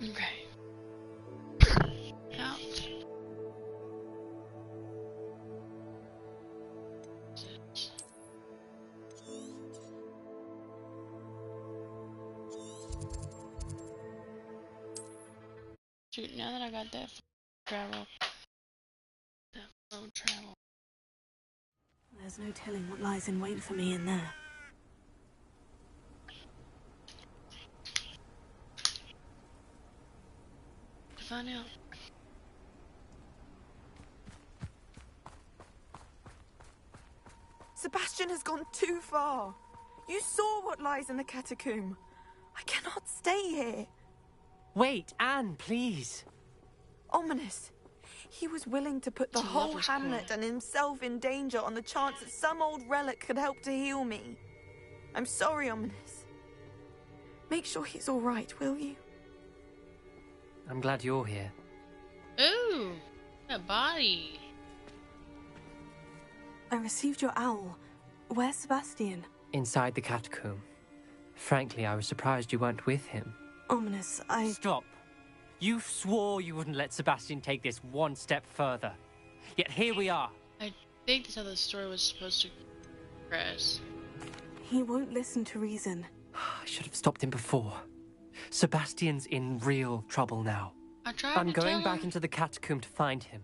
Okay. Ouch. Shoot, now that I got that travel, that road travel. There's no telling what lies in wait for me in there. To find out. Sebastian has gone too far. You saw what lies in the catacomb. I cannot stay here. Wait, Anne, please. Ominous. He was willing to put the It's a whole lover's hamlet quarrel. and himself in danger on the chance that some old relic could help to heal me. I'm sorry, Ominous. Make sure he's all right, will you? I'm glad you're here. Ooh, that body. I received your owl. Where's Sebastian? Inside the catacomb. Frankly, I was surprised you weren't with him. Ominous, Stop. You swore you wouldn't let Sebastian take this one step further. Yet here we are. I think that's how the story was supposed to progress. He won't listen to reason. I should have stopped him before. Sebastian's in real trouble now. I tried I'm to going tell back him. into the catacomb to find him.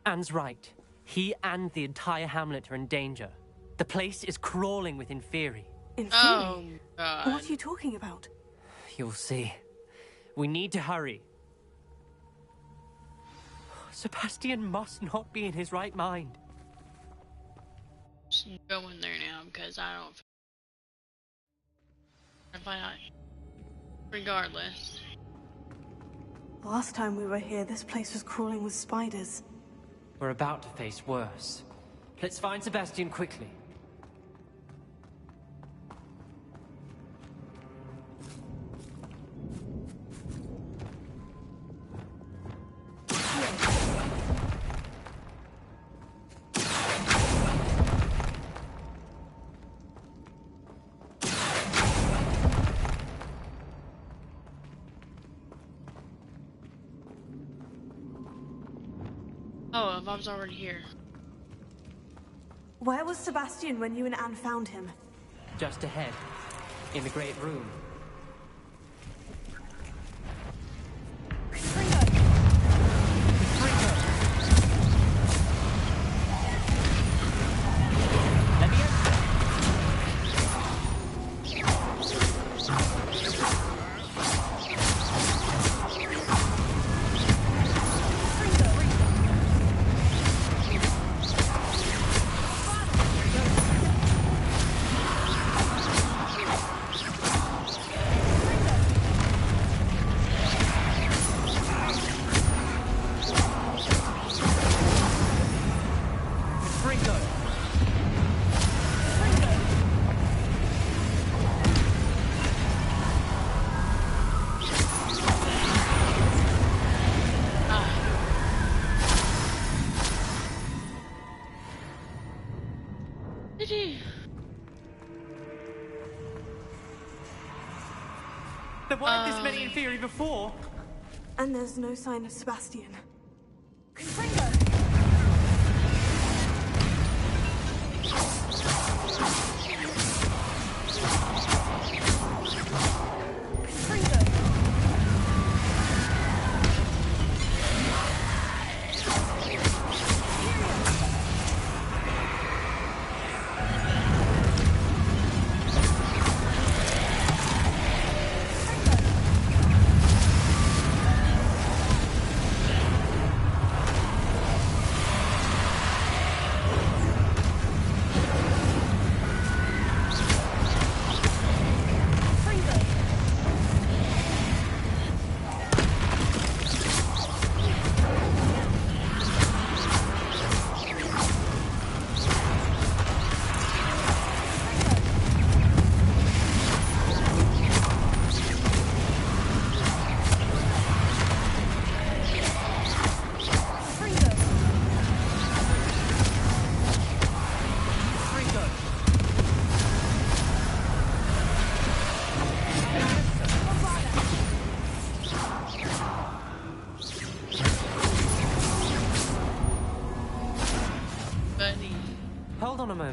Anne's right. He and the entire hamlet are in danger. The place is crawling with Inferi. In Oh, theory. God. What are you talking about? You'll see. We need to hurry. Sebastian must not be in his right mind. Just go in there now because I don't feel if I not. Regardless. Last time we were here, this place was crawling with spiders. We're about to face worse. Let's find Sebastian quickly. Oh, if I was already here. Where was Sebastian when you and Anne found him? Just ahead, in the great room. Let me in. Fringo. Did you? There weren't this many in theory before. And there's no sign of Sebastian.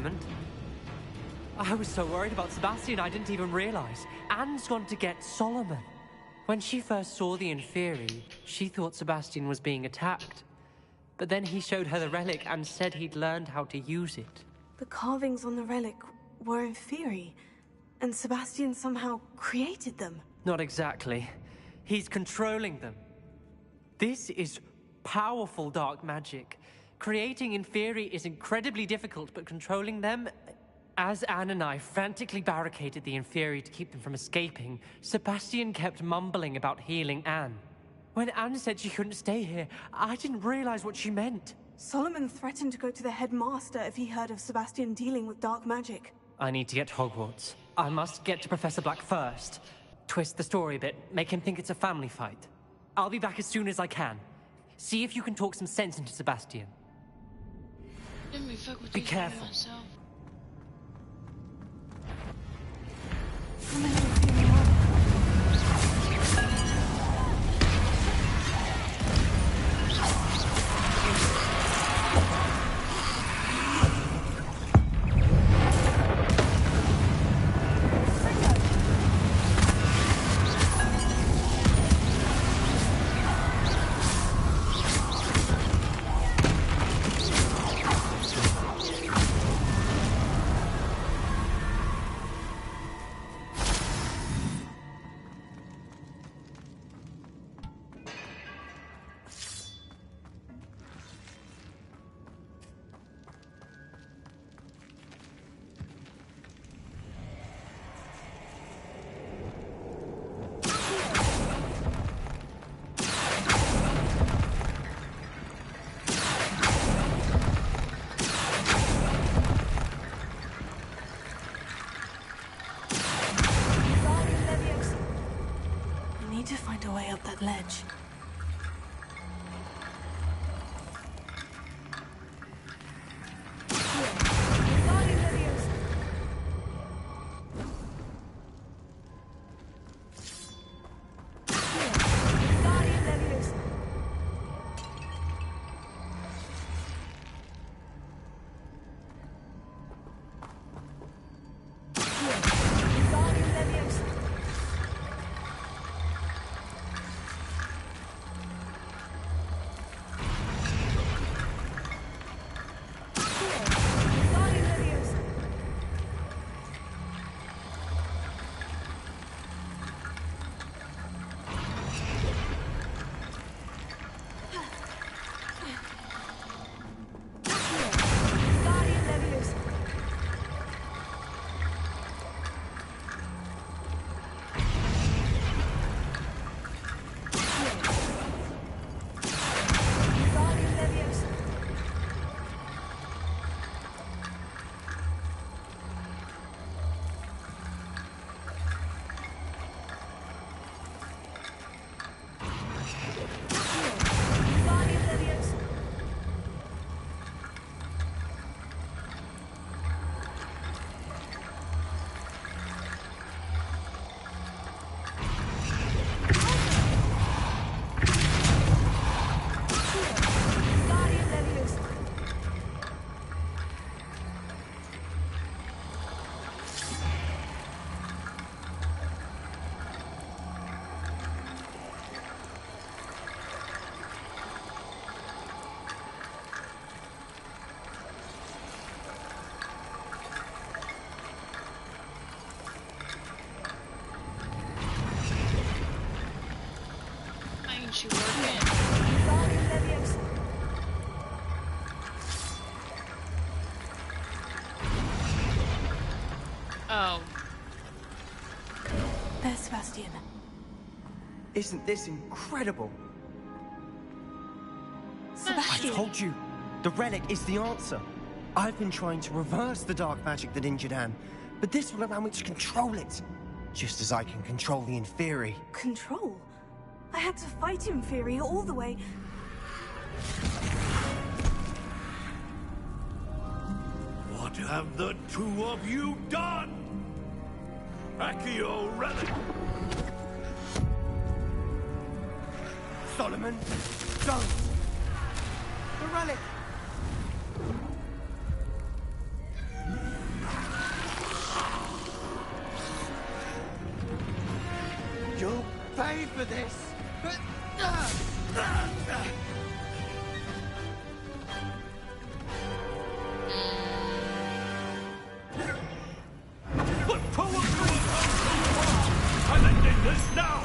moment. I was so worried about Sebastian I didn't even realize. Anne's gone to get Solomon. When she first saw the Inferi, she thought Sebastian was being attacked. But then he showed her the relic and said he'd learned how to use it. The carvings on the relic were Inferi, and Sebastian somehow created them. Not exactly. He's controlling them. This is powerful dark magic. Creating Inferi is incredibly difficult, but controlling them... As Anne and I frantically barricaded the Inferi to keep them from escaping, Sebastian kept mumbling about healing Anne. When Anne said she couldn't stay here, I didn't realize what she meant. Solomon threatened to go to the headmaster if he heard of Sebastian dealing with dark magic. I need to get to Hogwarts. I must get to Professor Black first. Twist the story a bit, make him think it's a family fight. I'll be back as soon as I can. See if you can talk some sense into Sebastian. Let me fuck with Be these careful. myself. To find a way up that ledge. She working. Oh. There's Sebastian. Isn't this incredible? Sebastian! I told you, the relic is the answer. I've been trying to reverse the dark magic that injured Anne, but this will allow me to control it, just as I can control the Inferi. Control? I had to fight Inferi all the way. What have the two of you done? Accio relic! Solomon, don't! The relic! pay for this. I'm ending this now!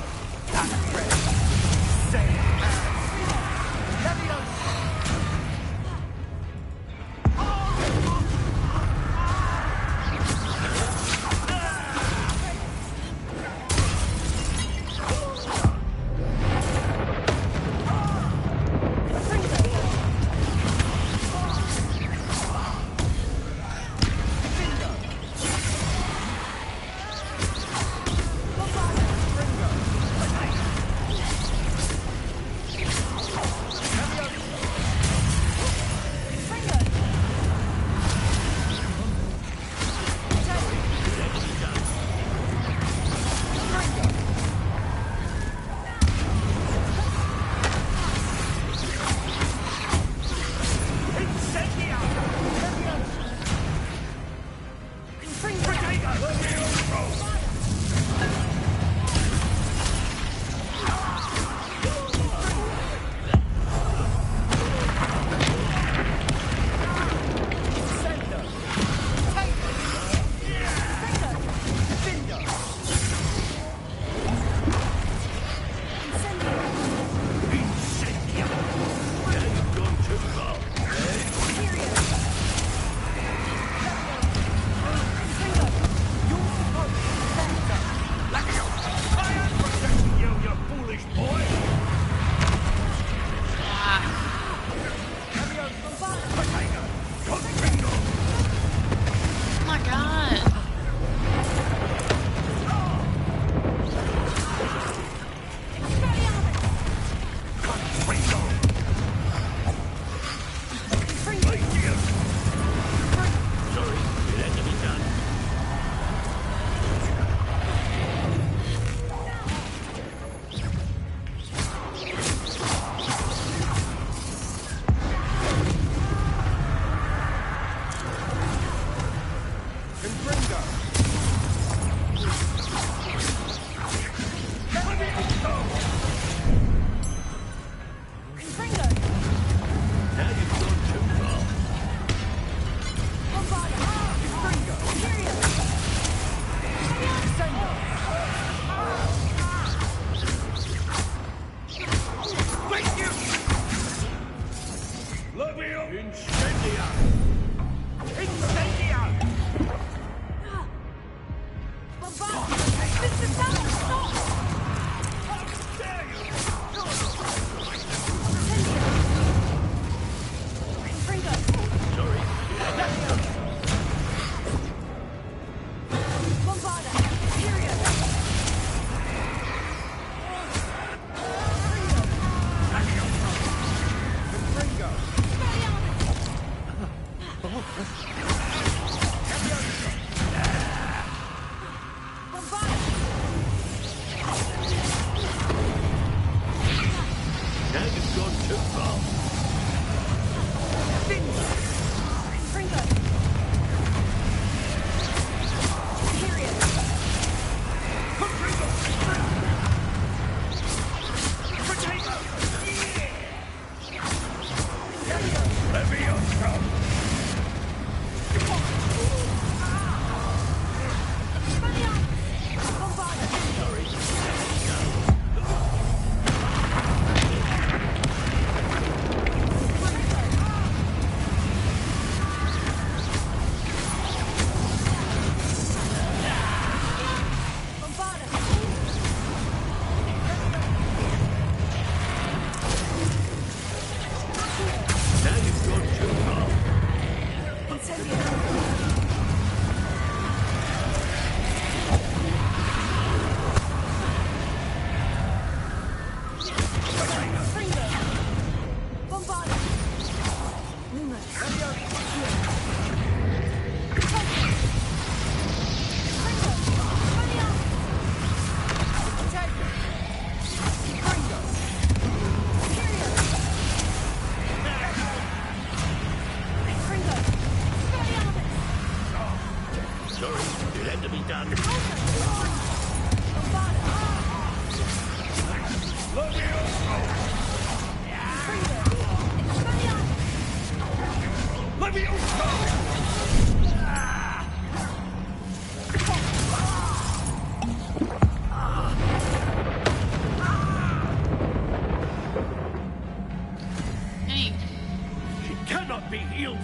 Sorry, it had to be done.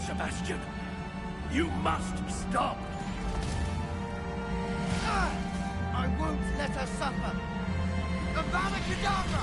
Sebastian. You must stop. I won't let her suffer. Avada Kedavra!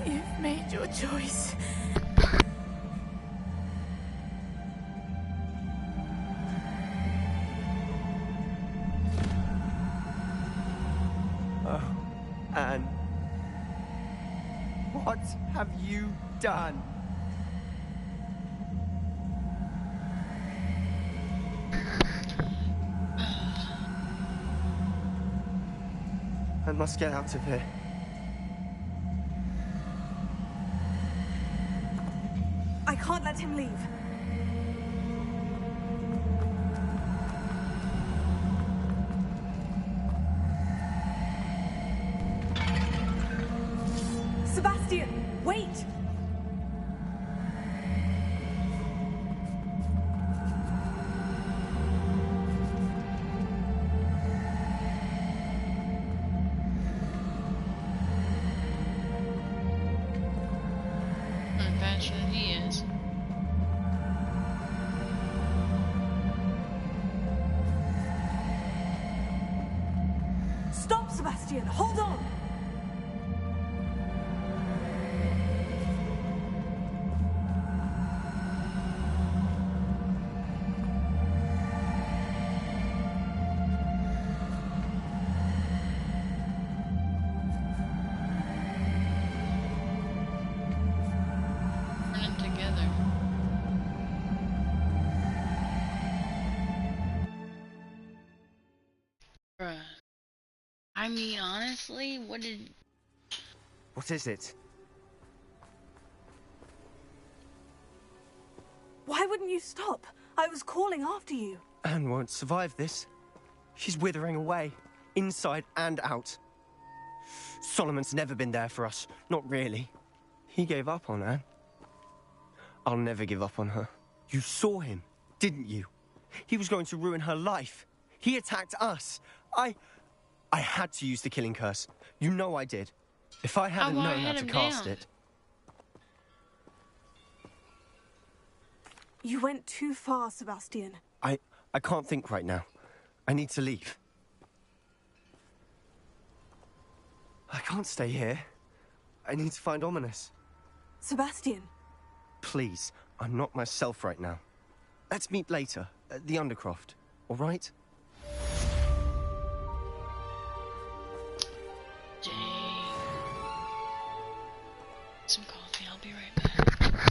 You've made your choice. Oh, Anne. What have you done? I must get out of here. I can't let him leave. Sebastian, wait! I'm faster than he is. Stop, Sebastian! Hold on! Running together. Bruh. I mean, honestly, what did... What is it? Why wouldn't you stop? I was calling after you. Anne won't survive this. She's withering away, inside and out. Solomon's never been there for us. Not really. He gave up on Anne. I'll never give up on her. You saw him, didn't you? He was going to ruin her life. He attacked us. I had to use the killing curse. You know I did. If I hadn't known how to cast it... You went too far, Sebastian. I can't think right now. I need to leave. I can't stay here. I need to find Ominis. Sebastian. Please, I'm not myself right now. Let's meet later, at the Undercroft, all right? Dang. Some coffee, I'll be right back.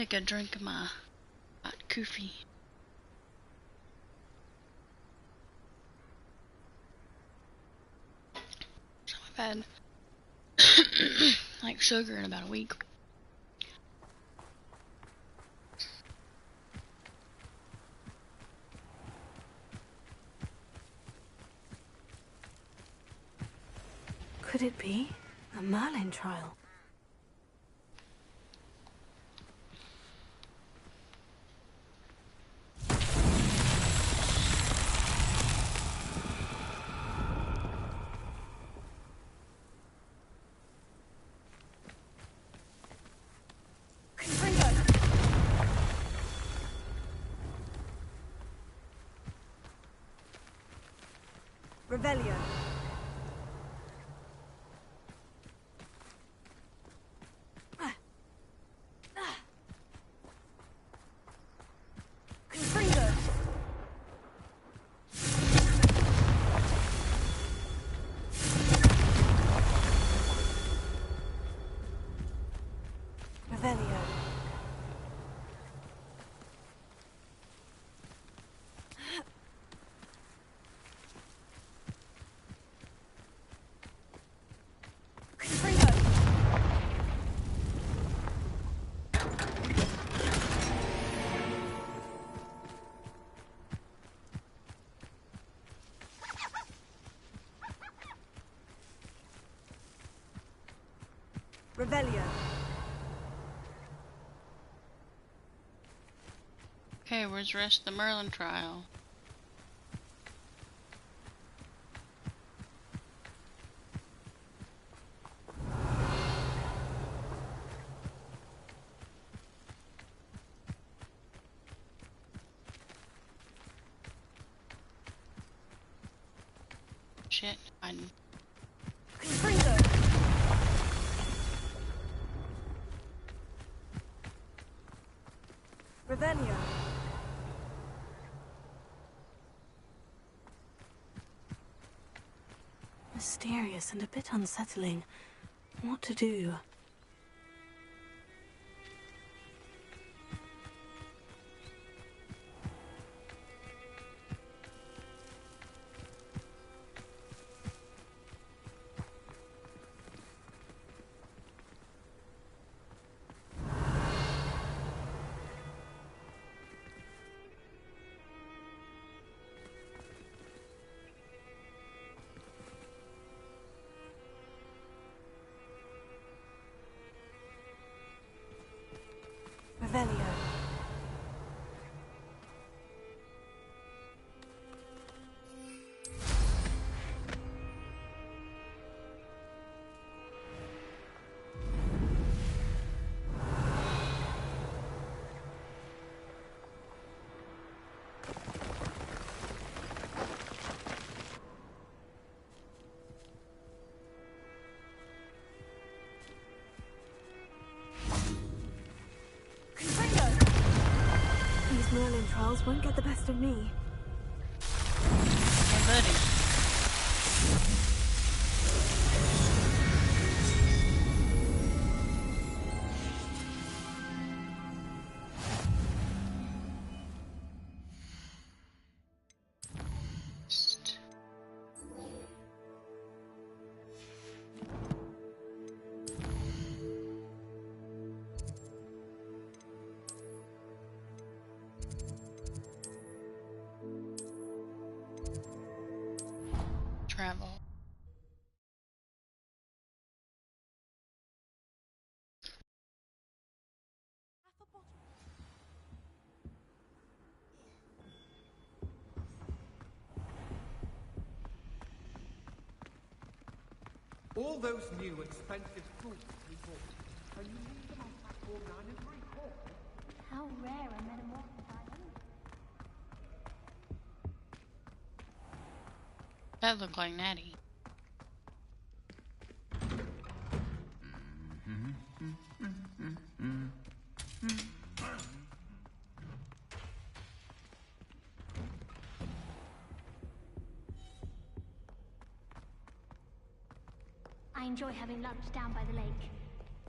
take a drink of my hot coffee. So I've had like sugar in about a week. Could it be a Merlin trial? Revelio. Confringo. Revelio. Revelio. Okay, where's the rest of the Merlin trial? Shit, Confringo. Revelio. Mysterious and a bit unsettling. What to do? Revelio. These Merlin trials won't get the best of me. hey buddy. Travel. All those new expensive fruits we bought, can you leave them on platform 9 and 3/4? How rare a metamorphosis item. That looked like Natty. I enjoy having lunch down by the lake.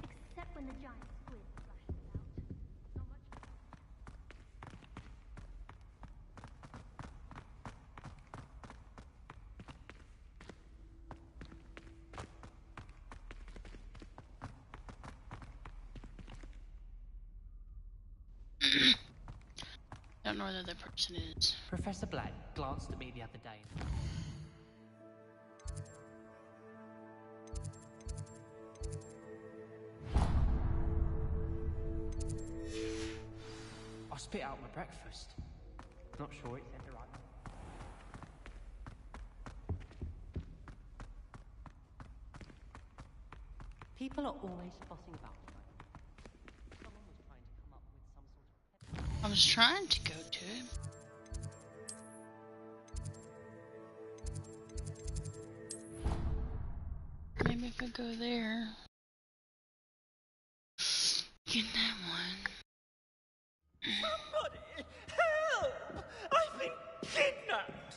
Except when the giant squid splashes out. Not know where the other person is. Professor Black glanced at me the other day. I spit out my breakfast. Not sure it's ever right. People are always fussing about me. Someone was trying to come up with some sort of... I was trying to go to it. Maybe if I go there. Get that one. Somebody! Help! I've been kidnapped!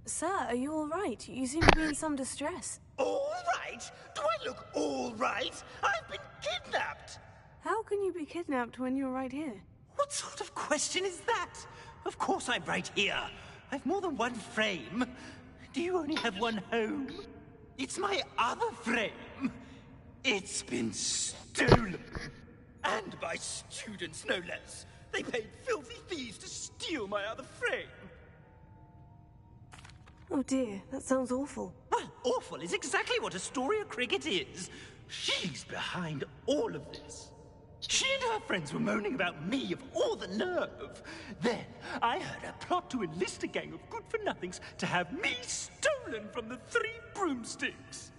Sir, are you all right? You seem to be in some distress. All right? Do I look all right? I've been kidnapped! How can you be kidnapped when you're right here? What sort of question is that? Of course I'm right here. I've more than one frame. Do you only have one home? It's my other frame. It's been stolen. And by students, no less. They paid filthy thieves to steal my other frame. Oh dear, that sounds awful. Well, awful is exactly what Astoria Cricket is. She's behind all of this. She and her friends were moaning about me, of all the nerve. Then I heard a plot to enlist a gang of good-for-nothings to have me stolen from the Three Broomsticks.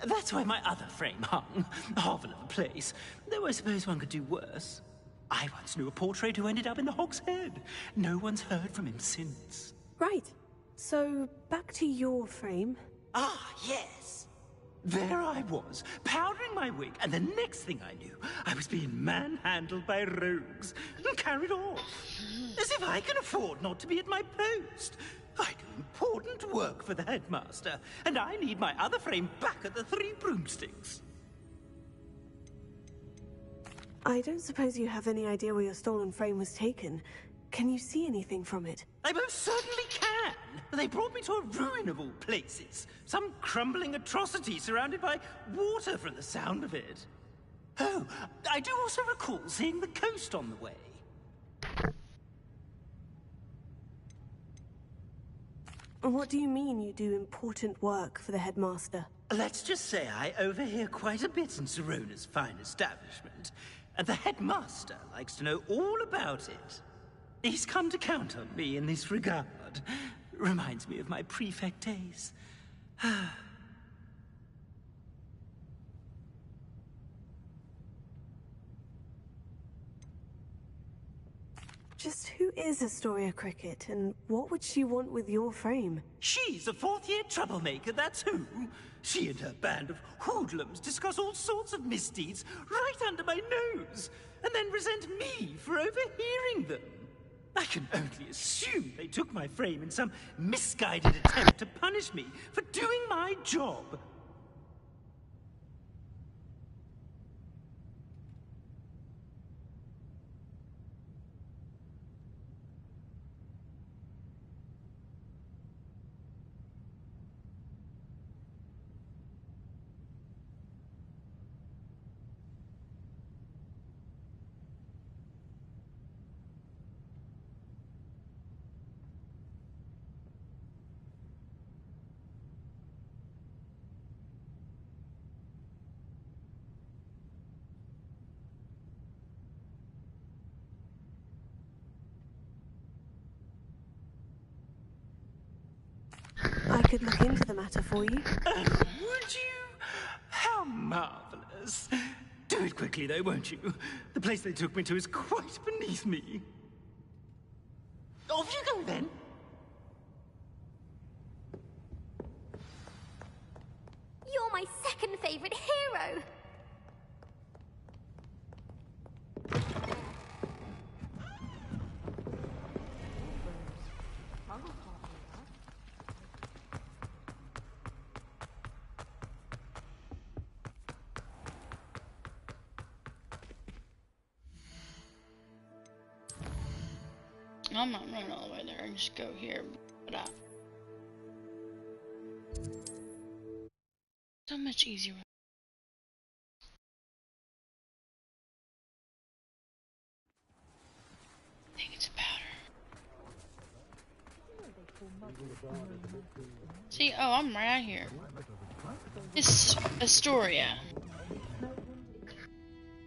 That's why my other frame hung. Hovel of a place. Though I suppose one could do worse. I once knew a portrait who ended up in the Hog's Head. No one's heard from him since. Right. So, back to your frame. Ah, yes. There I was, powdering my wig, and the next thing I knew, I was being manhandled by rogues and carried off. As if I can afford not to be at my post. I do important work for the headmaster, and I need my other frame back at the Three Broomsticks. I don't suppose you have any idea where your stolen frame was taken. Can you see anything from it? I most certainly can. They brought me to a ruin of all places. Some crumbling atrocity surrounded by water from the sound of it. Oh, I do also recall seeing the coast on the way. What do you mean you do important work for the headmaster? Let's just say I overhear quite a bit in Sirona's fine establishment, and the headmaster likes to know all about it. He's come to count on me in this regard. Reminds me of my prefect days. Just who is Astoria Cricket, and what would she want with your frame? She's a fourth-year troublemaker, that's who. She and her band of hoodlums discuss all sorts of misdeeds right under my nose, and then resent me for overhearing them. I can only assume they took my frame in some misguided attempt to punish me for doing my job. I could look into the matter for you. Oh, would you? How marvelous. Do it quickly, though, won't you? The place they took me to is quite beneath me. Off you go, then. You're my second favorite hero. I'm not running all the way there. I can just go here. But So much easier. I think it's powder. See, oh, I'm right here. It's Astoria.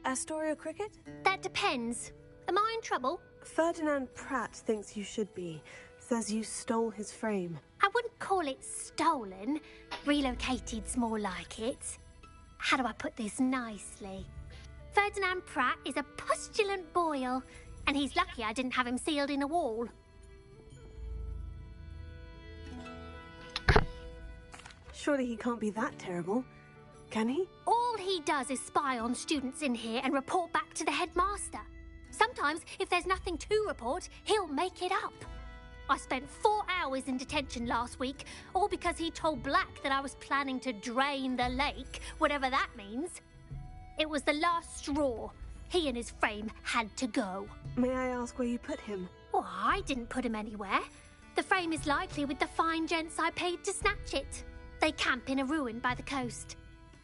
Astoria Cricket? That depends. Am I in trouble? Ferdinand Pratt thinks you should be. Says you stole his frame. I wouldn't call it stolen. Relocated's more like it. How do I put this nicely? Ferdinand Pratt is a pustulant boil, and he's lucky I didn't have him sealed in a wall. Surely he can't be that terrible, can he? All he does is spy on students in here and report back to the headmaster. Sometimes, if there's nothing to report, he'll make it up. I spent 4 hours in detention last week, all because he told Black that I was planning to drain the lake, whatever that means. It was the last straw. He and his frame had to go. May I ask where you put him? Well, I didn't put him anywhere. The frame is likely with the fine gents I paid to snatch it. They camp in a ruin by the coast.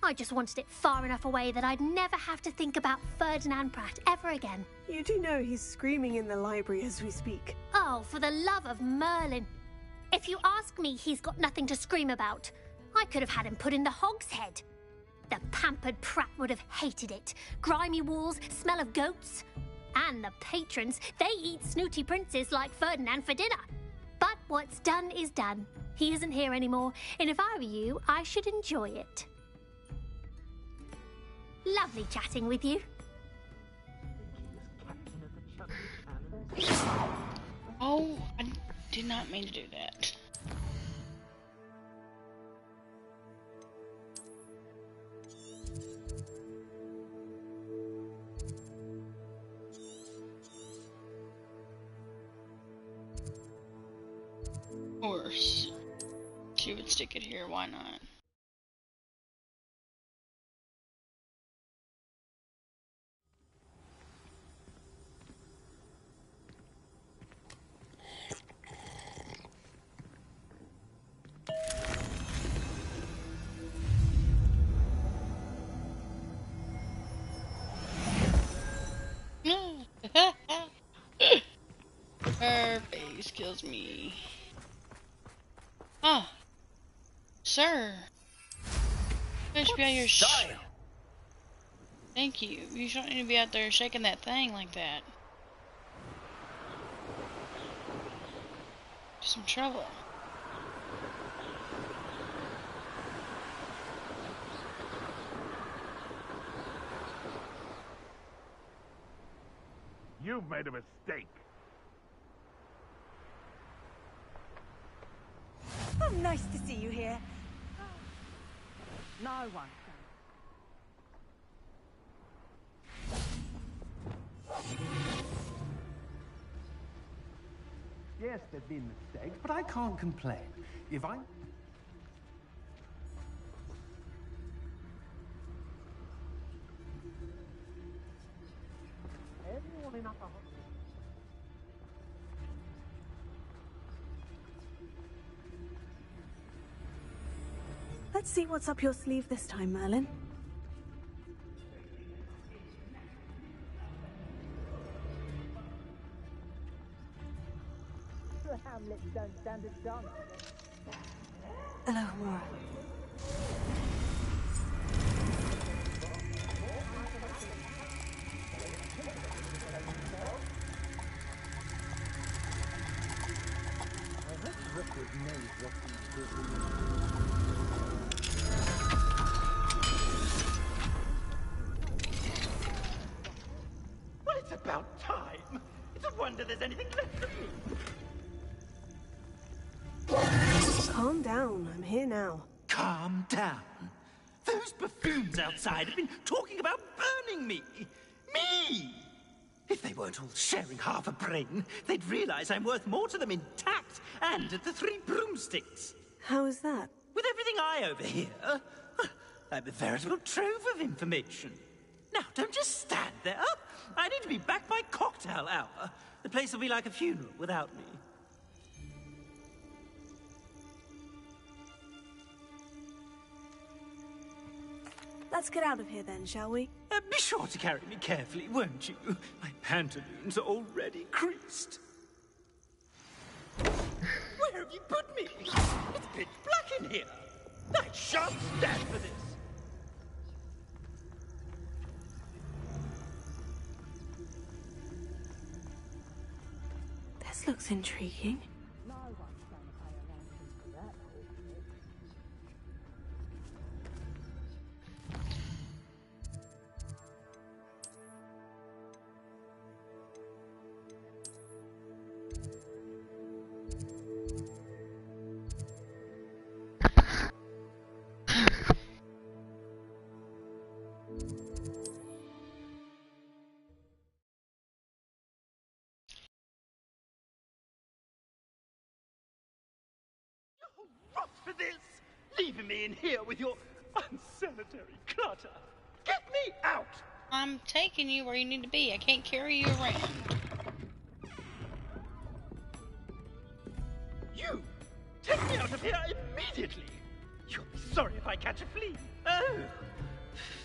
I just wanted it far enough away that I'd never have to think about Ferdinand Pratt ever again. You do know he's screaming in the library as we speak. Oh, for the love of Merlin. If you ask me, he's got nothing to scream about. I could have had him put in the hogshead. The pampered Pratt would have hated it. Grimy walls, smell of goats. And the patrons, they eat snooty princes like Ferdinand for dinner. But what's done is done. He isn't here anymore, and if I were you, I should enjoy it. Lovely chatting with you. Oh, I did not mean to do that. Of course. She would stick it here, why not? Her face kills me. Oh, sir. You should be out here. Thank you. You shouldn't need to be out there shaking that thing like that. Some trouble. You've made a mistake. Oh, nice to see you here. No one. Yes, there've been mistakes, but I can't complain. If I... Everyone in upper... Let's see what's up your sleeve this time, Merlin. Hamlet don't stand a chance. Hello, Mora. Well, it's about time. It's a wonder there's anything left of me. Calm down. I'm here now. Calm down. Those buffoons outside have been talking about burning me. Me! If they weren't all sharing half a brain, they'd realize I'm worth more to them intact and at the Three Broomsticks. How is that? With everything I overhear, I'm a veritable trove of information. Now, don't just stand there. I need to be back by cocktail hour. The place will be like a funeral without me. Let's get out of here then, shall we? Be sure to carry me carefully, won't you? My pantaloons are already creased. Where have you put me? It's pitch black in here. I shan't stand for this. This looks intriguing. Rot for this! Leaving me in here with your unsanitary clutter. Get me out! I'm taking you where you need to be. I can't carry you around. You! Take me out of here immediately! You'll be sorry if I catch a flea. Oh,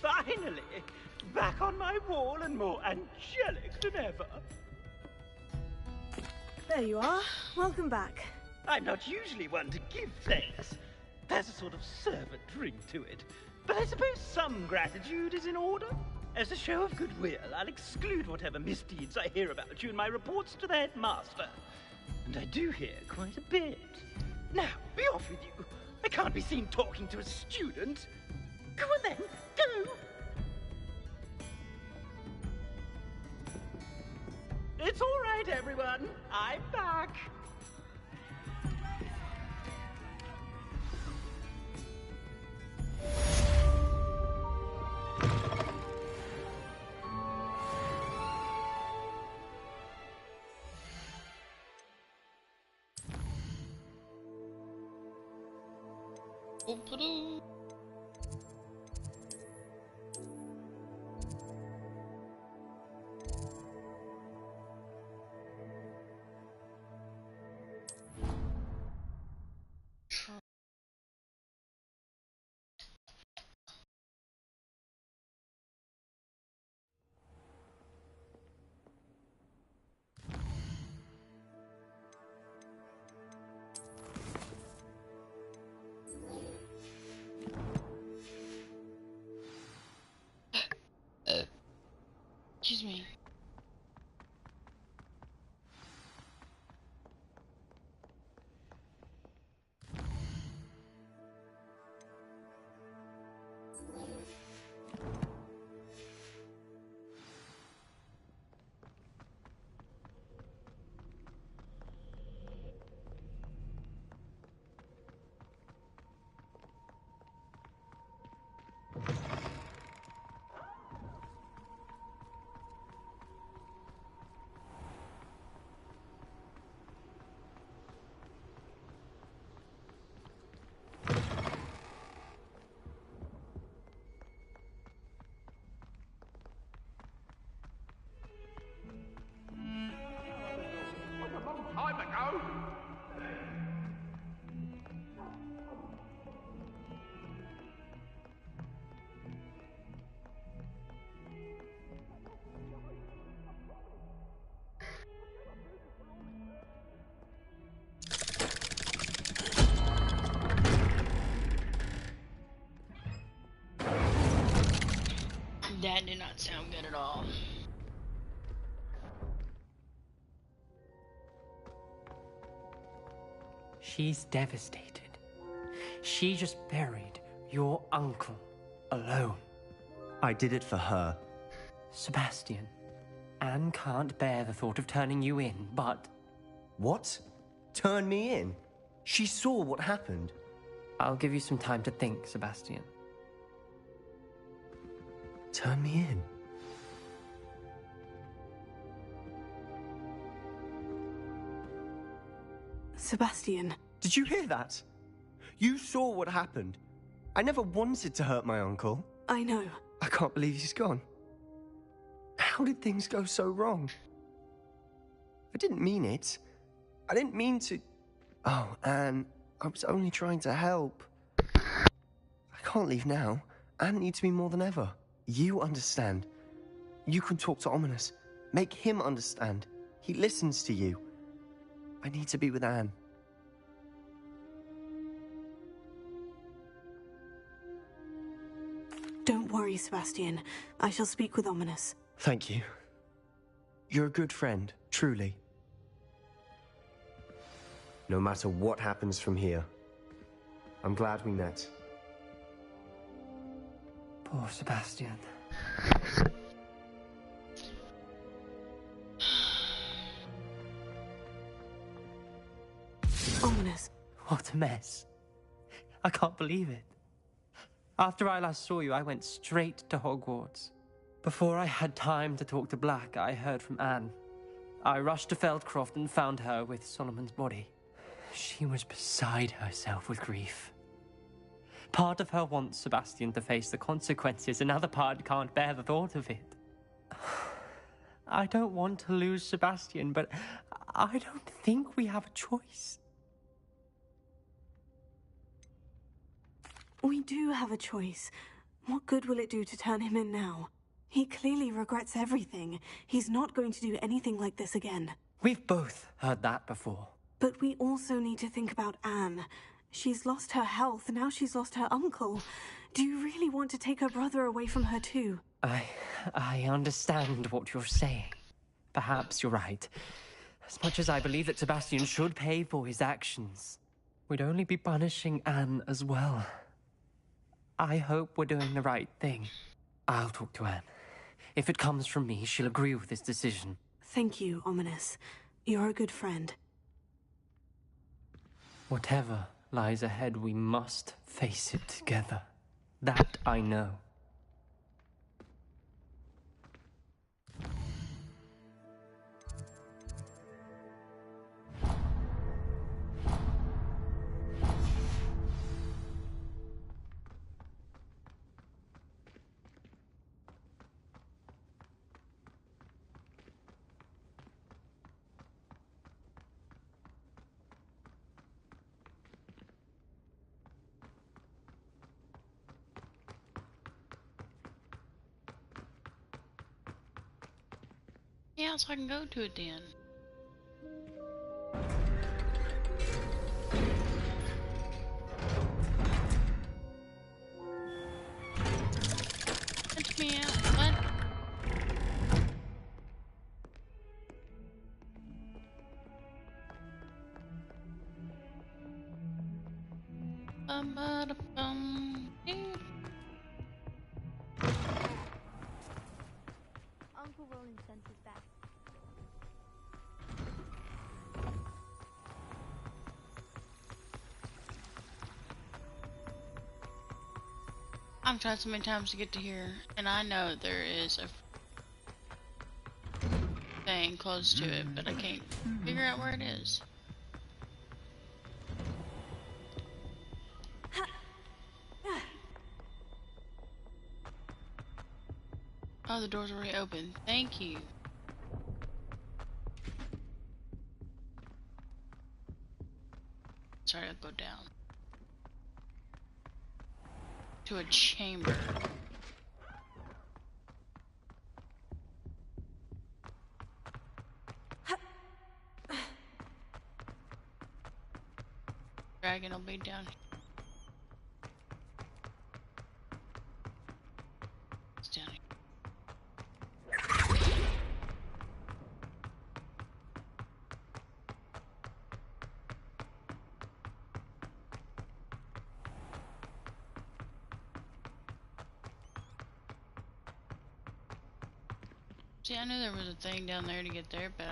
finally! Back on my wall and more angelic than ever. There you are. Welcome back. I'm not usually one to give thanks. There's a sort of servant ring to it. But I suppose some gratitude is in order. As a show of goodwill, I'll exclude whatever misdeeds I hear about you in my reports to the headmaster. And I do hear quite a bit. Now, be off with you. I can't be seen talking to a student. Go on then, go! It's all right, everyone. I'm back. Oop-a-doo. Excuse me. Time ago. That did not sound good at all. She's devastated. She just buried your uncle alone. I did it for her. Sebastian, Anne can't bear the thought of turning you in, but... What? Turn me in? She saw what happened. I'll give you some time to think, Sebastian. Turn me in? Sebastian. Did you hear that? You saw what happened. I never wanted to hurt my uncle. I know. I can't believe he's gone. How did things go so wrong? I didn't mean it. I didn't mean to... Oh, Anne, I was only trying to help. I can't leave now. Anne needs me more than ever. You understand. You can talk to Ominis. Make him understand. He listens to you. I need to be with Anne. Don't worry, Sebastian. I shall speak with Ominis. Thank you. You're a good friend, truly. No matter what happens from here, I'm glad we met. Poor Sebastian. Ominis. What a mess. I can't believe it. After I last saw you, I went straight to Hogwarts. Before I had time to talk to Black, I heard from Anne. I rushed to Feldcroft and found her with Solomon's body. She was beside herself with grief. Part of her wants Sebastian to face the consequences, another part can't bear the thought of it. I don't want to lose Sebastian, but I don't think we have a choice. We do have a choice. What good will it do to turn him in now? He clearly regrets everything. He's not going to do anything like this again. We've both heard that before. But we also need to think about Anne. She's lost her health, now she's lost her uncle. Do you really want to take her brother away from her too? I understand what you're saying. Perhaps you're right. As much as I believe that Sebastian should pay for his actions, we'd only be punishing Anne as well. I hope we're doing the right thing. I'll talk to Anne. If it comes from me, she'll agree with this decision. Thank you, Ominis. You're a good friend. Whatever lies ahead, we must face it together. That I know. Yeah, so I can go to it then. Let me out. What? Uncle Roland sent us back. I've tried so many times to get to here, and I know there is a thing close to it, but I can't figure out where it is. Oh, the door's already open. Thank you. Sorry, I'll go down. To a chamber. Dragon will be down here. It's down here. See, I knew there was a thing down there to get there, but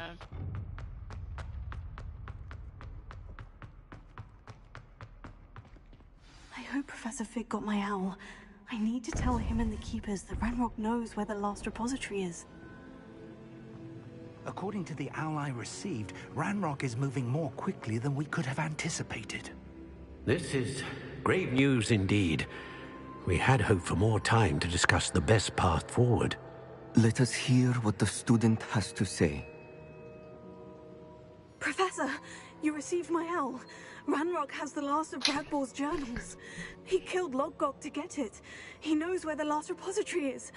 I hope Professor Fig got my owl. I need to tell him and the Keepers that Ranrock knows where the last repository is. According to the owl I received, Ranrock is moving more quickly than we could have anticipated. This is grave news indeed. We had hoped for more time to discuss the best path forward. Let us hear what the student has to say. Professor, you received my owl. Ranrock has the last of Bragbor's journals. He killed Lodgok to get it. He knows where the last repository is.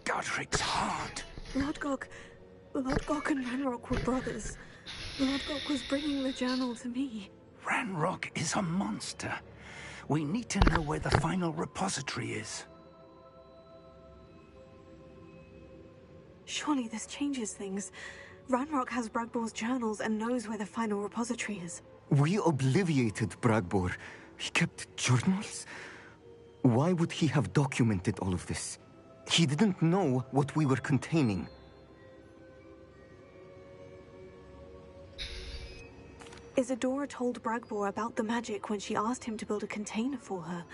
Godric's heart. Lodgok and Ranrock were brothers. Lodgok was bringing the journal to me. Ranrock is a monster. We need to know where the final repository is. Surely this changes things. Ranrock has Bragbor's journals and knows where the final repository is. We obliviated Bragbor. He kept journals? Why would he have documented all of this? He didn't know what we were containing. Isadora told Bragbor about the magic when she asked him to build a container for her.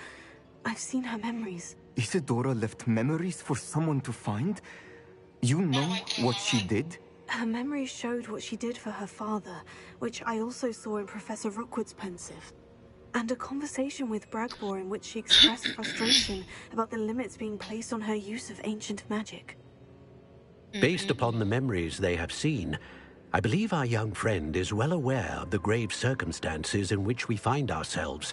I've seen her memories. Isadora left memories for someone to find? You know what she did? Her memories showed what she did for her father, which I also saw in Professor Rookwood's Pensive. And a conversation with Bragbor in which she expressed frustration about the limits being placed on her use of ancient magic. Based upon the memories they have seen, I believe our young friend is well aware of the grave circumstances in which we find ourselves.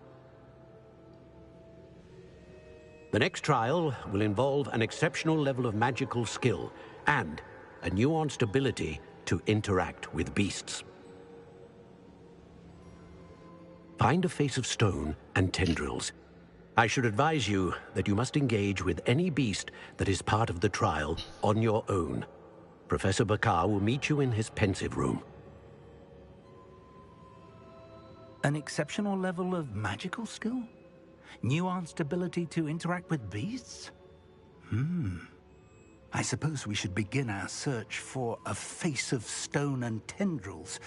The next trial will involve an exceptional level of magical skill and a nuanced ability to interact with beasts. Find a face of stone and tendrils. I should advise you that you must engage with any beast that is part of the trial on your own. Professor Bakar will meet you in his pensive room. An exceptional level of magical skill? Nuanced ability to interact with beasts? I suppose we should begin our search for a face of stone and tendrils,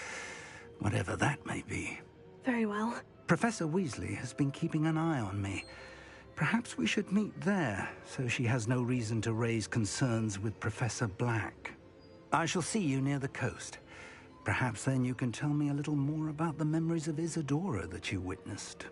whatever that may be. Very well. Professor Weasley has been keeping an eye on me. Perhaps we should meet there, so she has no reason to raise concerns with Professor Black. I shall see you near the coast. Perhaps then you can tell me a little more about the memories of Isadora that you witnessed.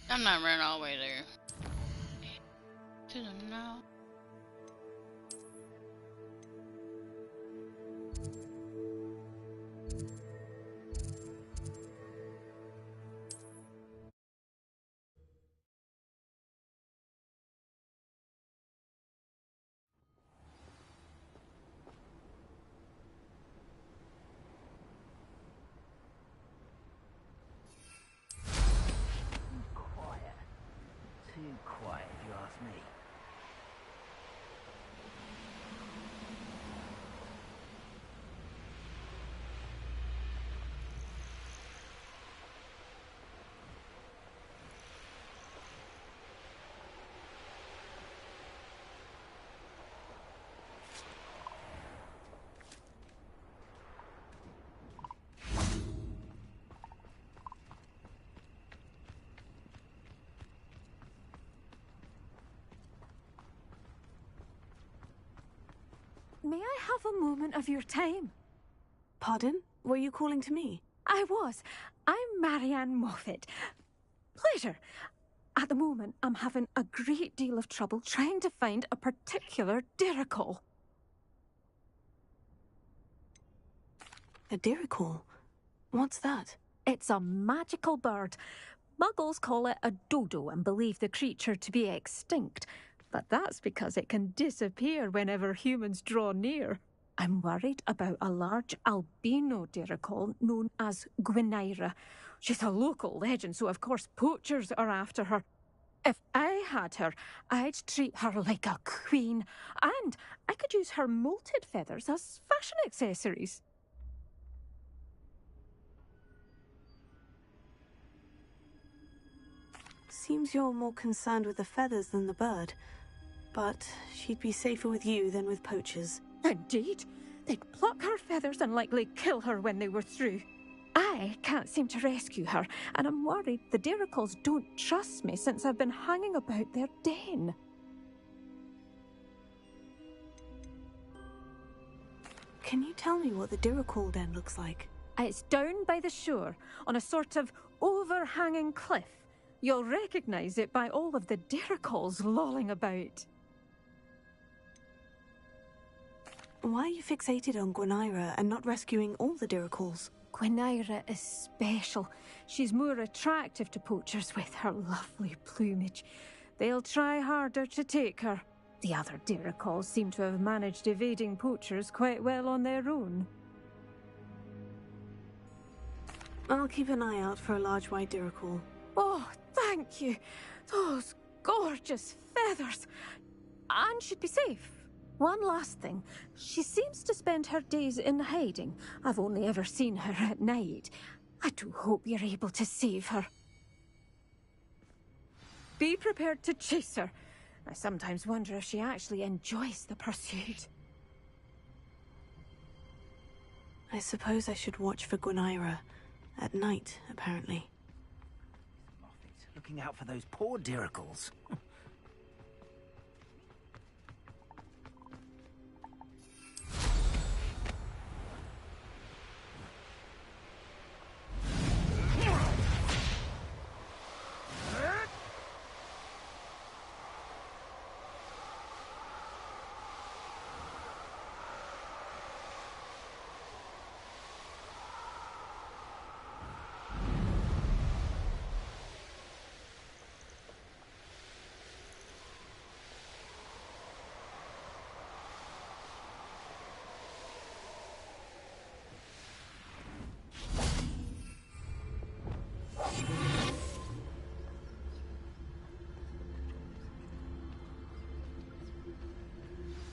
I'm not running all the way there. To them now. Too quiet, if you ask me. May I have a moment of your time? Pardon? Were you calling to me? I was. I'm Marianne Moffat. Pleasure. At the moment, I'm having a great deal of trouble trying to find a particular Diricol. A Diricol? What's that? It's a magical bird. Muggles call it a dodo and believe the creature to be extinct. But that's because it can disappear whenever humans draw near. I'm worried about a large albino Diricol known as Gwynaira. She's a local legend, so of course poachers are after her. If I had her, I'd treat her like a queen, and I could use her molted feathers as fashion accessories. Seems you're more concerned with the feathers than the bird. But she'd be safer with you than with poachers. Indeed. They'd pluck her feathers and likely kill her when they were through. I can't seem to rescue her, and I'm worried the Diricals don't trust me since I've been hanging about their den. Can you tell me what the Dirical den looks like? It's down by the shore, on a sort of overhanging cliff. You'll recognise it by all of the Diricals lolling about. Why are you fixated on Gwynaira and not rescuing all the Diricals? Gwynaira is special. She's more attractive to poachers with her lovely plumage. They'll try harder to take her. The other Diricals seem to have managed evading poachers quite well on their own. I'll keep an eye out for a large white Dirical. Oh, thank you. Those gorgeous feathers. Anne should be safe. One last thing. She seems to spend her days in hiding. I've only ever seen her at night. I do hope you're able to save her. Be prepared to chase her. I sometimes wonder if she actually enjoys the pursuit. I suppose I should watch for Gwynaira. At night, apparently. Moffat, looking out for those poor Diricals.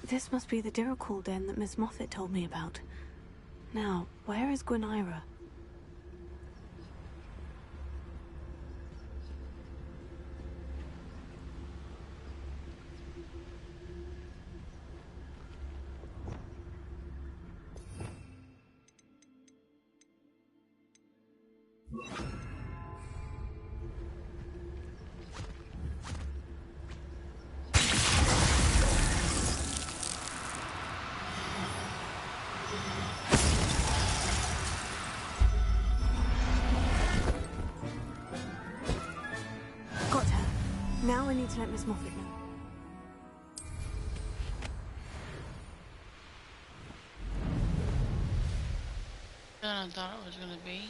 This must be the Dirical den that Miss Moffat told me about. Now, where is Gwynaira? Now I need to let Miss Moffat know. Than I thought it was gonna be.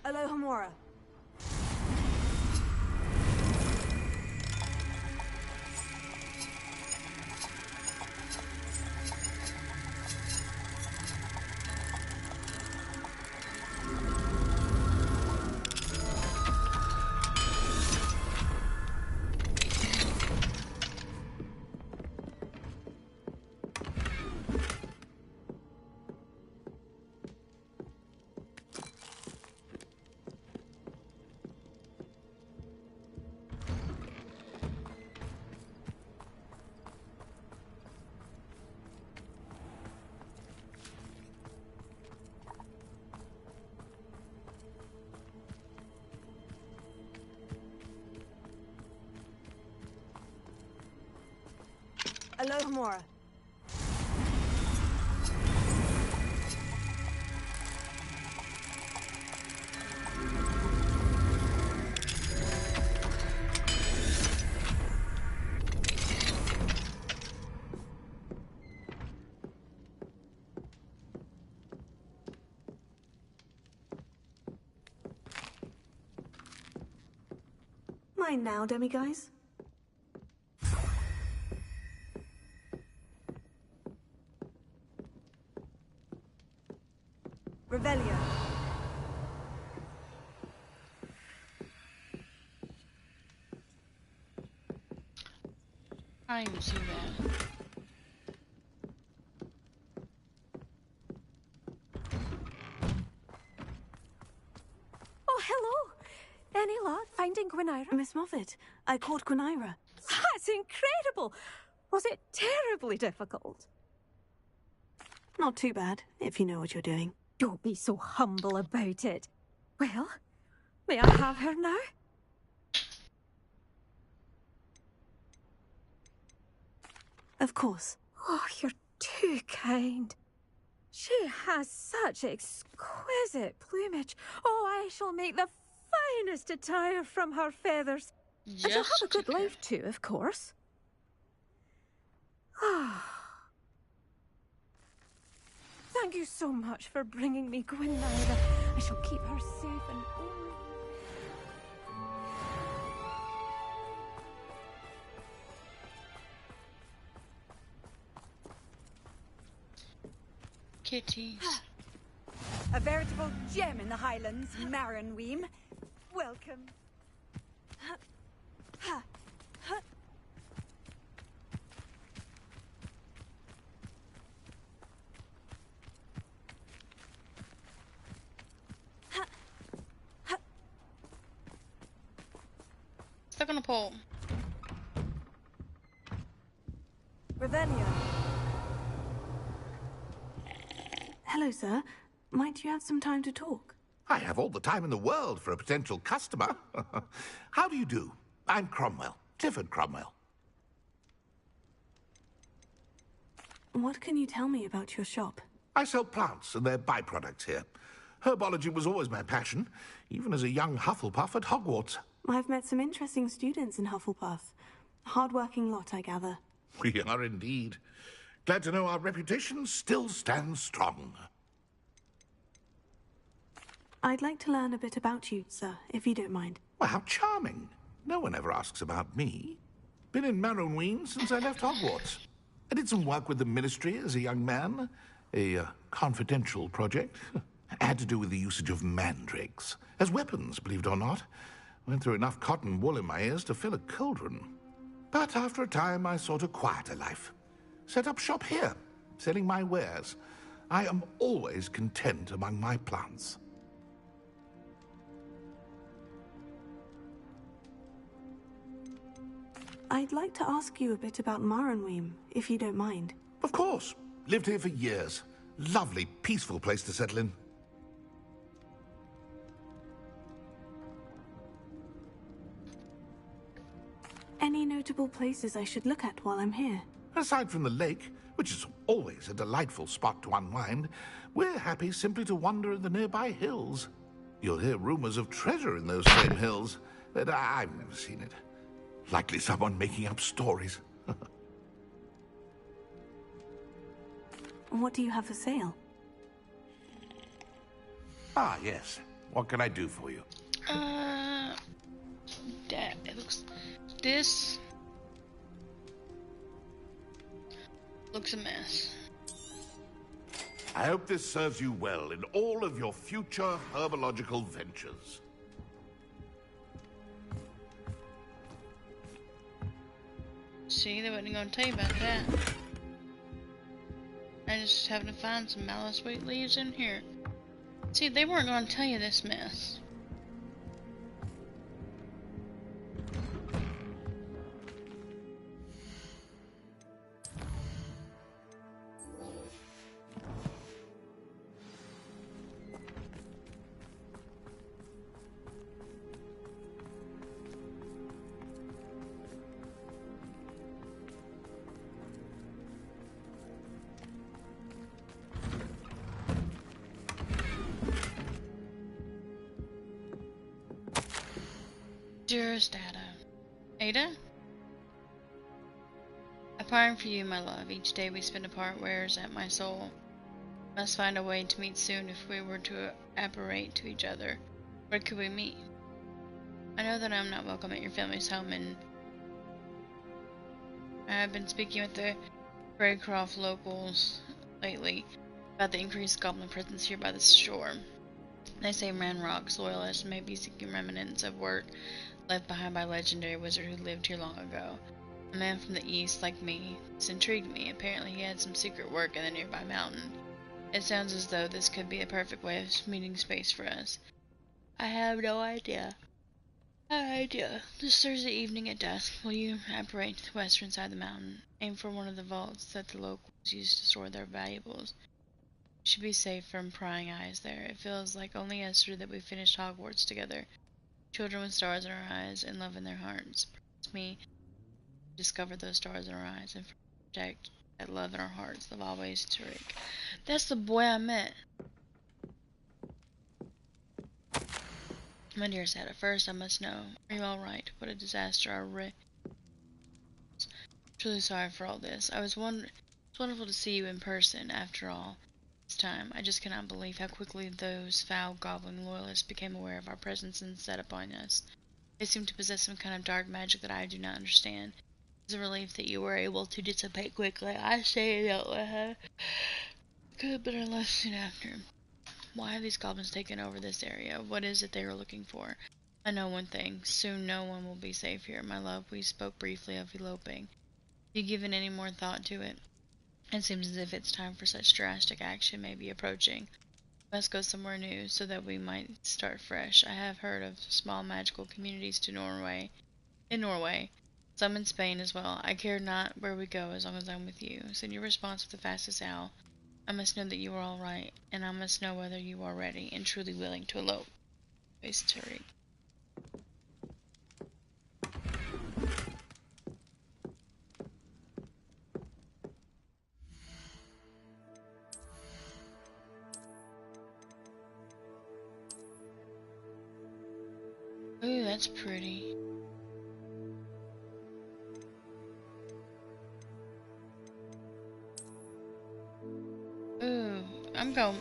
Alohomora. Alohomora. Mine now, demiguise. I didn't even see that. Oh, hello. Any luck finding Gwynaira? Miss Moffat, I caught Gwynaira. That's incredible. Was it terribly difficult? Not too bad, if you know what you're doing. Don't be so humble about it. Well, may I have her now? Of course. Oh, you're too kind. She has such exquisite plumage. Oh, I shall make the finest attire from her feathers. And she'll have a good life too, of course. Ah. Thank you so much for bringing me Gwynaira. I shall keep her safe and only... Kitties. A veritable gem in the Highlands, Maronweem. Welcome. Stuck on a pole. Revelio. Hello, sir. Might you have some time to talk? I have all the time in the world for a potential customer. How do you do? I'm Cromwell, Clifford Cromwell. What can you tell me about your shop? I sell plants and their byproducts here. Herbology was always my passion, even as a young Hufflepuff at Hogwarts. I've met some interesting students in Hufflepuff. Hard-working lot, I gather. We are indeed. Glad to know our reputation still stands strong. I'd like to learn a bit about you, sir, if you don't mind. Well, how charming. No one ever asks about me. Been in Maronweem since I left Hogwarts. I did some work with the Ministry as a young man. A confidential project. Had to do with the usage of mandrakes. As weapons, believe it or not. Went through enough cotton wool in my ears to fill a cauldron. But after a time, I sought a quieter life. Set up shop here, selling my wares. I am always content among my plants. I'd like to ask you a bit about Maronweem, if you don't mind. Of course. Lived here for years. Lovely, peaceful place to settle in. Any notable places I should look at while I'm here? Aside from the lake, which is always a delightful spot to unwind, we're happy simply to wander in the nearby hills. You'll hear rumors of treasure in those same hills, but I've never seen it. Likely someone making up stories. What do you have for sale? Ah, yes. What can I do for you? That it looks. This looks a mess. I hope this serves you well in all of your future herbological ventures. See, they wasn't gonna tell you about that. I just happened to find some mallow sweet leaves in here. See, they weren't gonna tell you this mess. Dearest Ada. Ada? I pine for you, my love. Each day we spend apart wears at my soul. Must find a way to meet soon if we were to apparate to each other. Where could we meet? I know that I'm not welcome at your family's home, and I have been speaking with the Greycroft locals lately about the increased goblin presence here by the shore. They say Ranrock's loyalists may be seeking remnants of work left behind by a legendary wizard who lived here long ago. A man from the east like me. This intrigued me. Apparently he had some secret work in the nearby mountain. It sounds as though this could be a perfect way of meeting space for us. I have no idea. This Thursday evening at dusk, will you apparate to the western side of the mountain? Aim for one of the vaults that the locals use to store their valuables. We should be safe from prying eyes there. It feels like only yesterday that we finished Hogwarts together. Children with stars in our eyes and love in their hearts. Promise me to discover those stars in our eyes and protect that love in our hearts. Love always, Tariq. That's the boy I met. My dear Sad, at first I must know. Are you alright? What a disaster our Truly sorry for all this. It's wonderful to see you in person, after all this time. I just cannot believe how quickly those foul goblin loyalists became aware of our presence and set upon us. They seem to possess some kind of dark magic that I do not understand. It's a relief that you were able to dissipate quickly. I say that could have been left soon after. Why have these goblins taken over this area? What is it they are looking for? I know one thing. Soon no one will be safe here. My love, we spoke briefly of eloping. Have you given any more thought to it? It seems as if its time for such drastic action may be approaching. We must go somewhere new, so that we might start fresh. I have heard of small magical communities in Norway. Some in Spain as well. I care not where we go as long as I'm with you. Send your response with the fastest owl. I must know that you are all right, and I must know whether you are ready and truly willing to elope. Face Tariq. Ooh, that's pretty. Ooh, I'm going.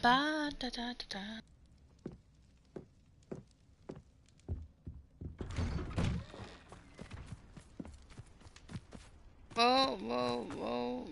Ba da da da da. Whoa, whoa, whoa.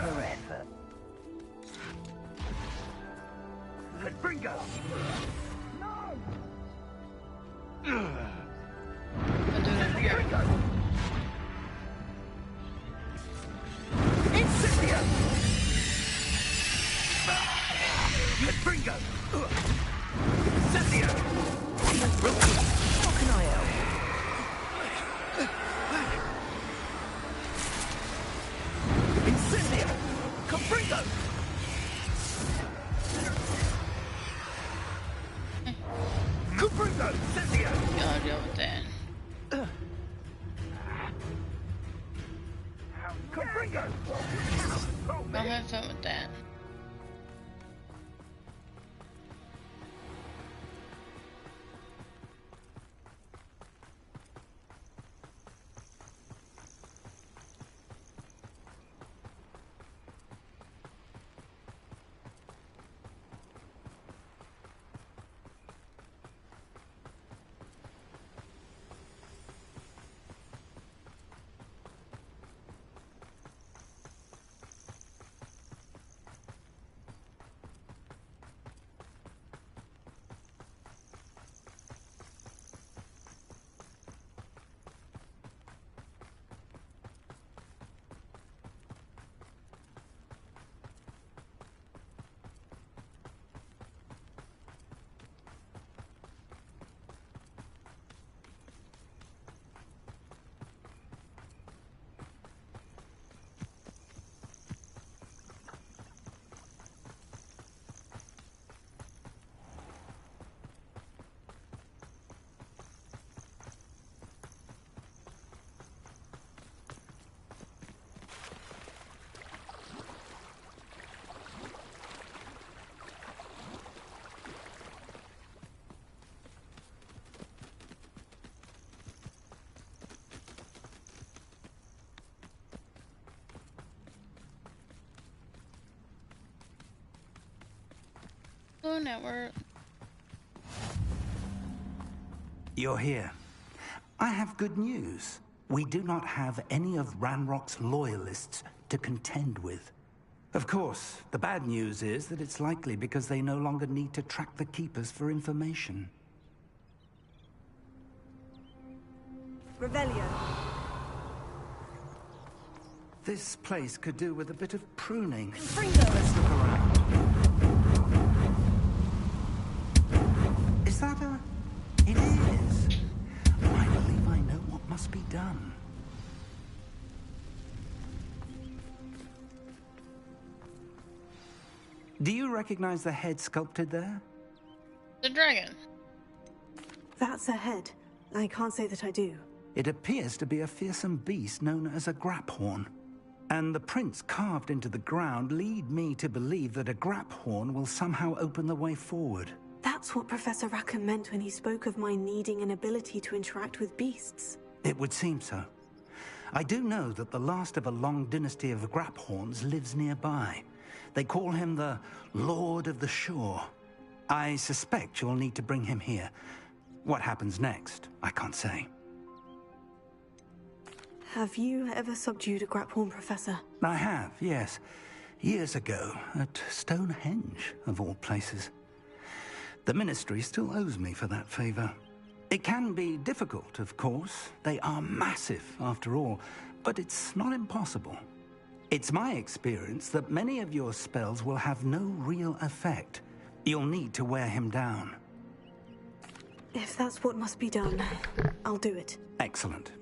Forever. Bringo! Incendio! Bringo! Incendio! How can I help? Incendio! Confringo! Confringo! Incendio! Gotta deal with that. Confringo! I'll have fun with that. Food Network. You're here. I have good news. We do not have any of Ranrock's loyalists to contend with. Of course, the bad news is that it's likely because they no longer need to track the Keepers for information. Revelio. This place could do with a bit of pruning. Fringo. Let's look around. Is that a... It is. I believe I know what must be done. Do you recognize the head sculpted there? The dragon. That's a head. I can't say that I do. It appears to be a fearsome beast known as a Graphorn. And the prints carved into the ground lead me to believe that a Graphorn will somehow open the way forward. That's what Professor Rackham meant when he spoke of my needing an ability to interact with beasts. It would seem so. I do know that the last of a long dynasty of Graphorns lives nearby. They call him the Lord of the Shore. I suspect you'll need to bring him here. What happens next, I can't say. Have you ever subdued a Graphorn, Professor? I have, yes. Years ago, at Stonehenge, of all places. The Ministry still owes me for that favor. It can be difficult, of course. They are massive, after all, but it's not impossible. It's my experience that many of your spells will have no real effect. You'll need to wear him down. If that's what must be done, I'll do it. Excellent.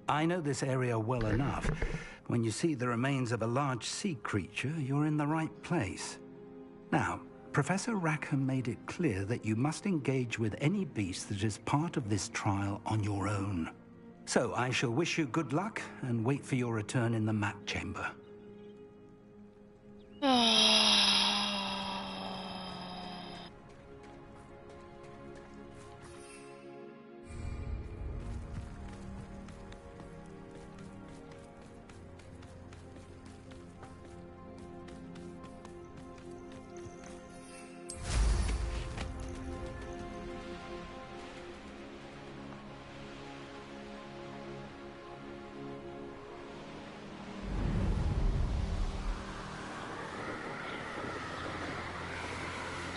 I know this area well enough. When you see the remains of a large sea creature, you're in the right place. Now, Professor Rackham made it clear that you must engage with any beast that is part of this trial on your own. So I shall wish you good luck and wait for your return in the map chamber.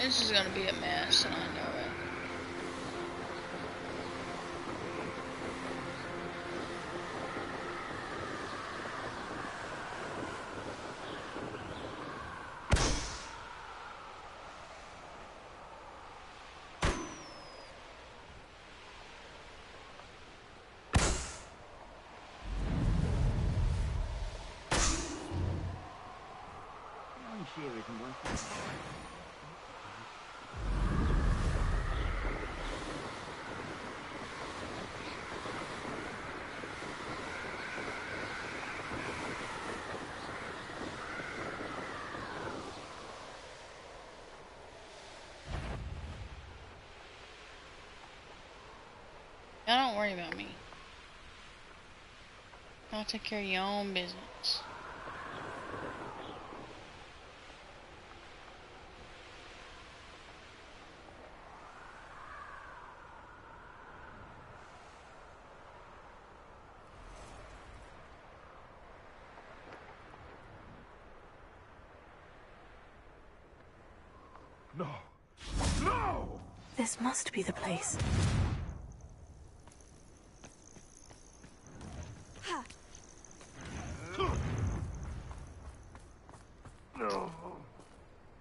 This is gonna be a mess, and I know it. Y'all don't worry about me. Y'all take care of your own business. No! No! This must be the place. No.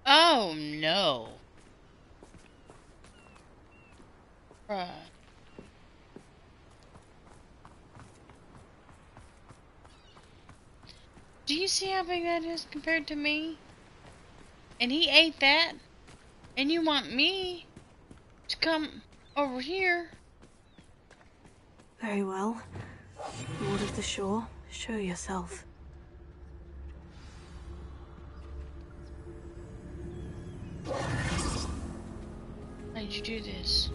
Oh no. Bruh. Do you see how big that is compared to me? And he ate that? And you want me to come over here? Very well. Lord of the Shore, show yourself. How did you do this?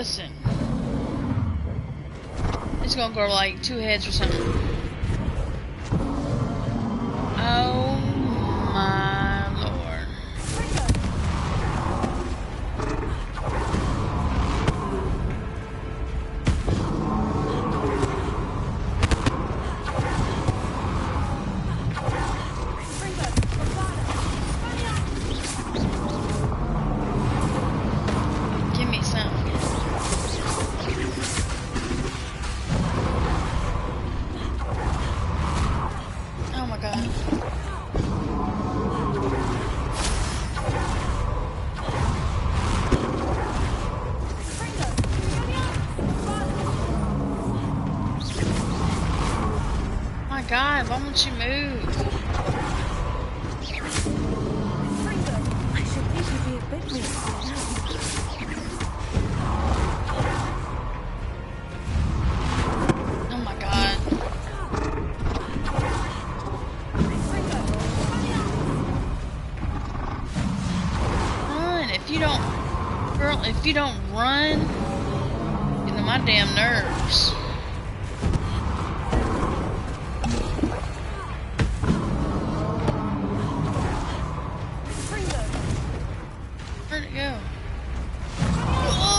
listen. It's gonna grow like 2 heads or something. Oh my lord. Give me some. Oh my god. My god, why won't you move? I should think you'd be a bit more calm. Oh my god. Run. If you don't, girl, if you don't run, you know my damn nerves. Where'd it go? Oh!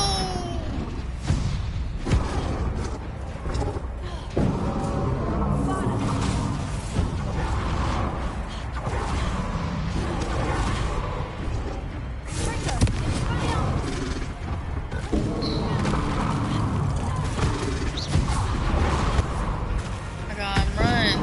My god, run.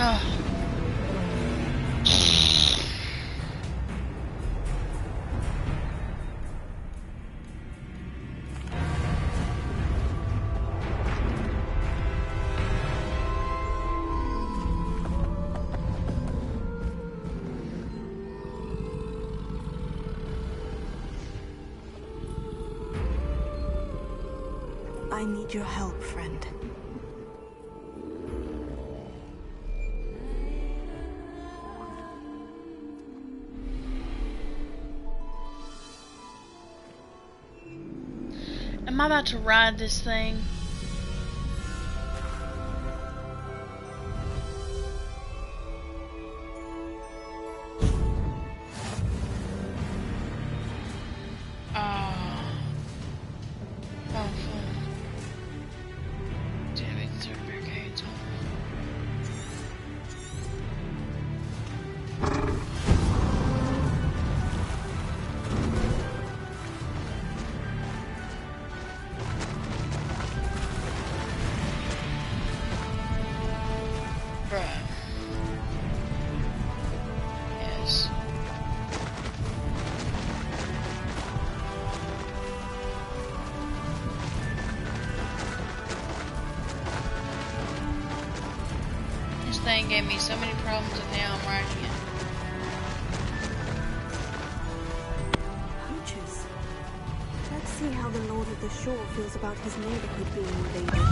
Oh. I need your help, friend. Am I about to ride this thing? Ah. Powerful. Damn it, throw barricades on. Bruh. Yes. This thing gave me so many problems and now I'm riding it. Poachers. Let's see how the Lord of the Shore feels about his neighborhood being invaded.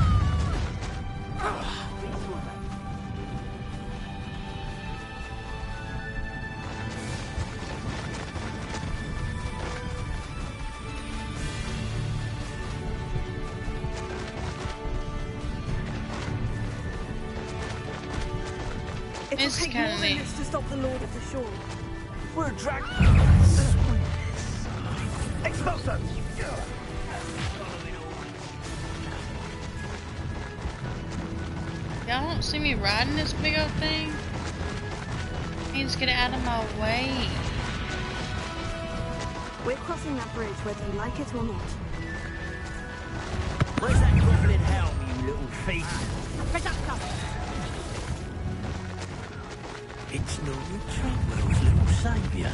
It'll It's take kinda more neat. minutes to stop the Lord of the Shore. We're dragged. Expulso! Y'all don't see me riding this big old thing? Please get out of my way. We're crossing that bridge whether you like it or not. Where's that goblin helm, you little thief? It's no Trotwell's little saviour.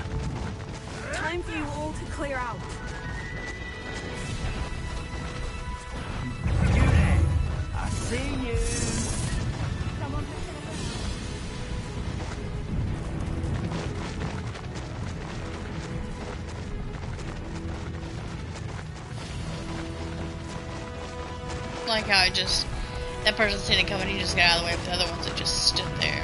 Time for you all to clear out. You there! I see you! like how I just, that person seen it coming, he just got out of the way, but the other ones that just stood there.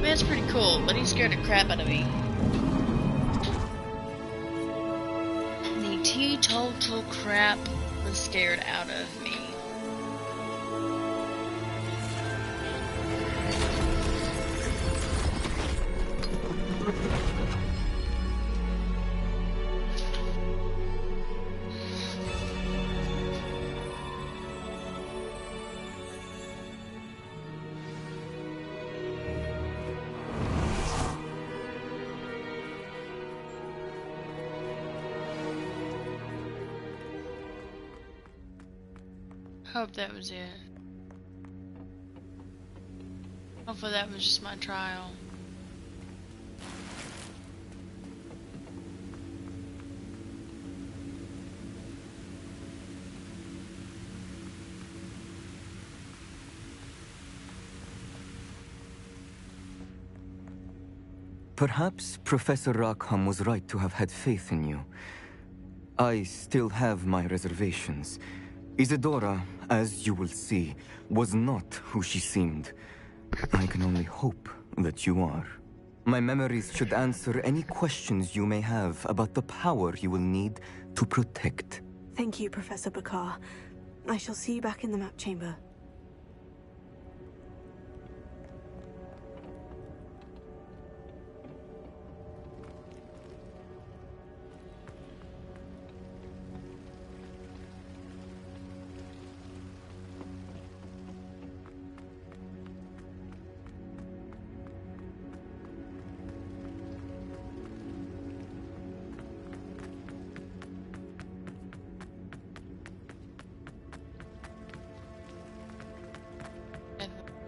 That's pretty cool, but he scared the crap out of me. The teetotal crap was scared out of me. Hope that was it. Hopefully that was just my trial. Perhaps Professor Rackham was right to have had faith in you. I still have my reservations. Isidora, as you will see, was not who she seemed. I can only hope that you are. My memories should answer any questions you may have about the power you will need to protect. Thank you, Professor Bakar. I shall see you back in the map chamber.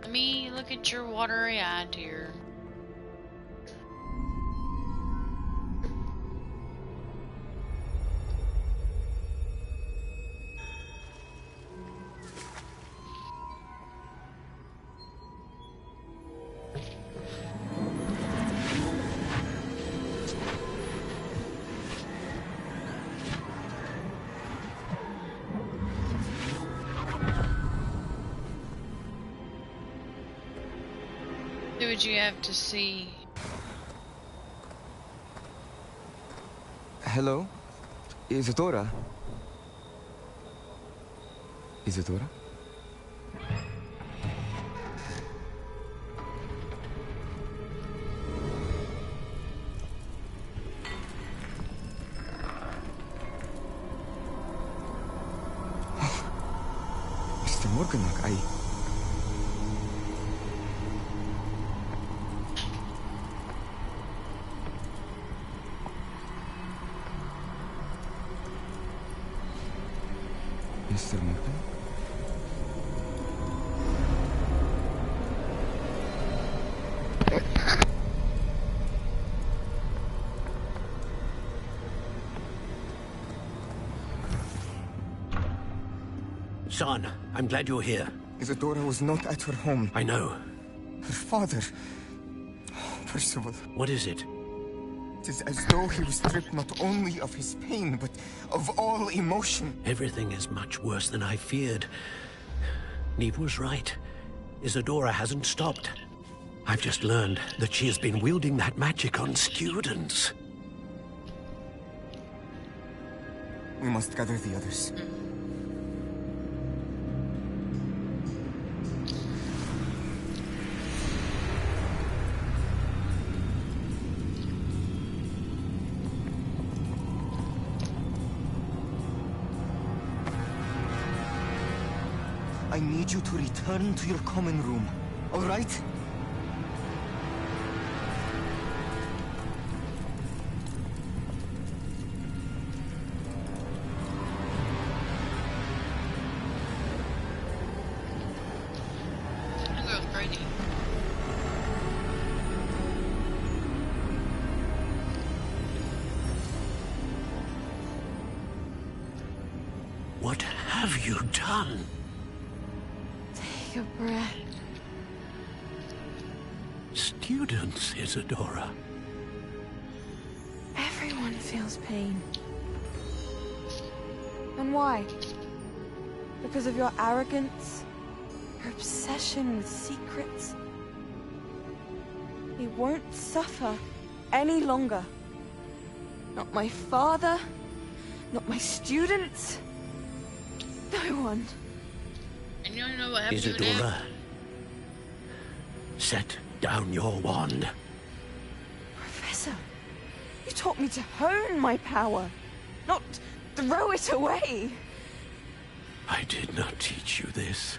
Let me look at your watery eye, dear. Do what you have to see. Hello? Isidora? Isidora? Mr. Morganach, Mr. Morgan? Son, I'm glad you're here. Isidora was not at her home. I know. Her father... Percival. What is it? It is as though he was stripped not only of his pain, but of all emotion. Everything is much worse than I feared. Neve was right. Isidora hasn't stopped. I've just learned that she has been wielding that magic on students. We must gather the others. need you to return to your common room, all right? What have you done? Take a breath. Students, Isadora. Everyone feels pain. And why? Because of your arrogance? Your obsession with secrets? He won't suffer any longer. Not my father, not my students. No one. And you don't know what happened to Isadora, set down your wand. Professor, you taught me to hone my power, not throw it away. I did not teach you this.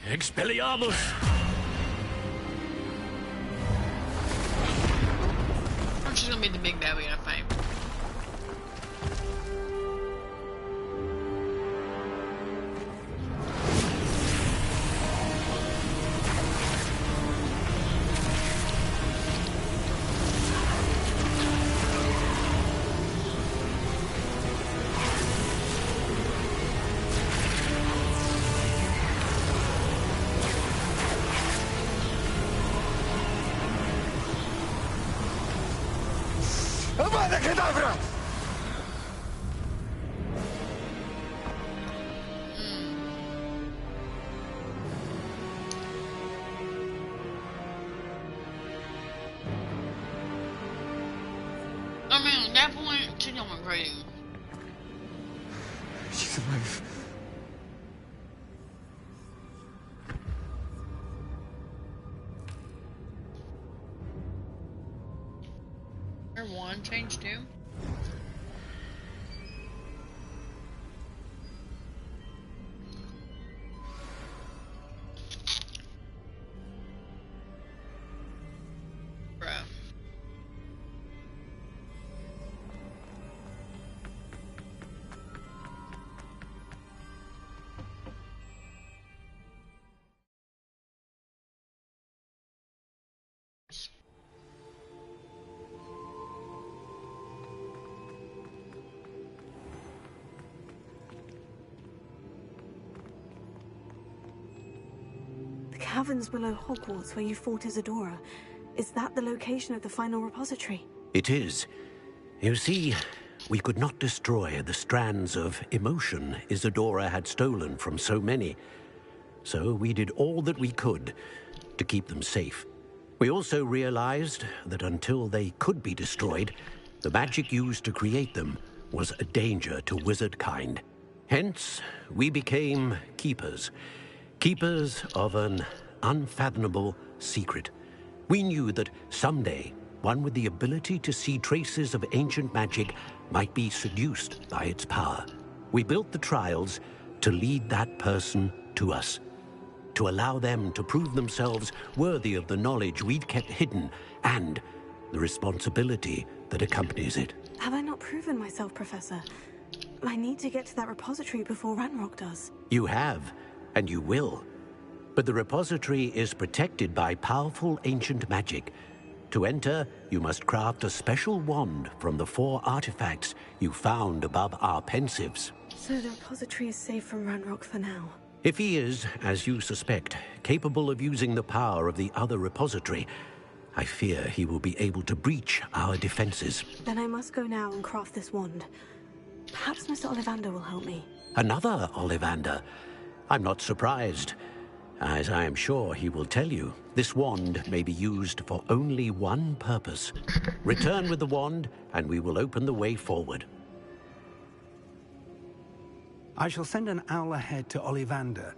Expelliarmus! She's gonna be the big bad we gotta fight. Avada Kedavra! I mean, at that point, she don't went crazy. She's alive. Her wand changed too. Bruh. The caverns below Hogwarts where you fought Isadora. Is that the location of the final repository? It is. You see, we could not destroy the strands of emotion Isadora had stolen from so many. So we did all that we could to keep them safe. We also realized that until they could be destroyed, the magic used to create them was a danger to wizard kind. Hence, we became keepers. Keepers of an unfathomable secret. We knew that someday, one with the ability to see traces of ancient magic might be seduced by its power. We built the trials to lead that person to us, to allow them to prove themselves worthy of the knowledge we'd kept hidden and the responsibility that accompanies it. Have I not proven myself, Professor? I need to get to that repository before Ranrock does. You have, and you will. But the repository is protected by powerful ancient magic. To enter, you must craft a special wand from the 4 artifacts you found above our pensives. So the repository is safe from Ranrock for now. If he is, as you suspect, capable of using the power of the other repository, I fear he will be able to breach our defenses. Then I must go now and craft this wand. Perhaps Mr. Ollivander will help me. Another Ollivander? I'm not surprised. As I am sure he will tell you, this wand may be used for only one purpose. Return with the wand, and we will open the way forward. I shall send an owl ahead to Ollivander.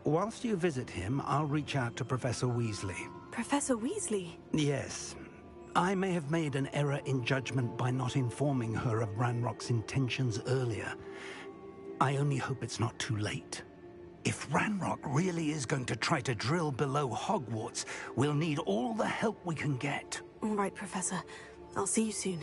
Whilst you visit him, I'll reach out to Professor Weasley. Professor Weasley? Yes. I may have made an error in judgment by not informing her of Ranrock's intentions earlier. I only hope it's not too late. If Ranrock really is going to try to drill below Hogwarts, we'll need all the help we can get. All right, Professor. I'll see you soon.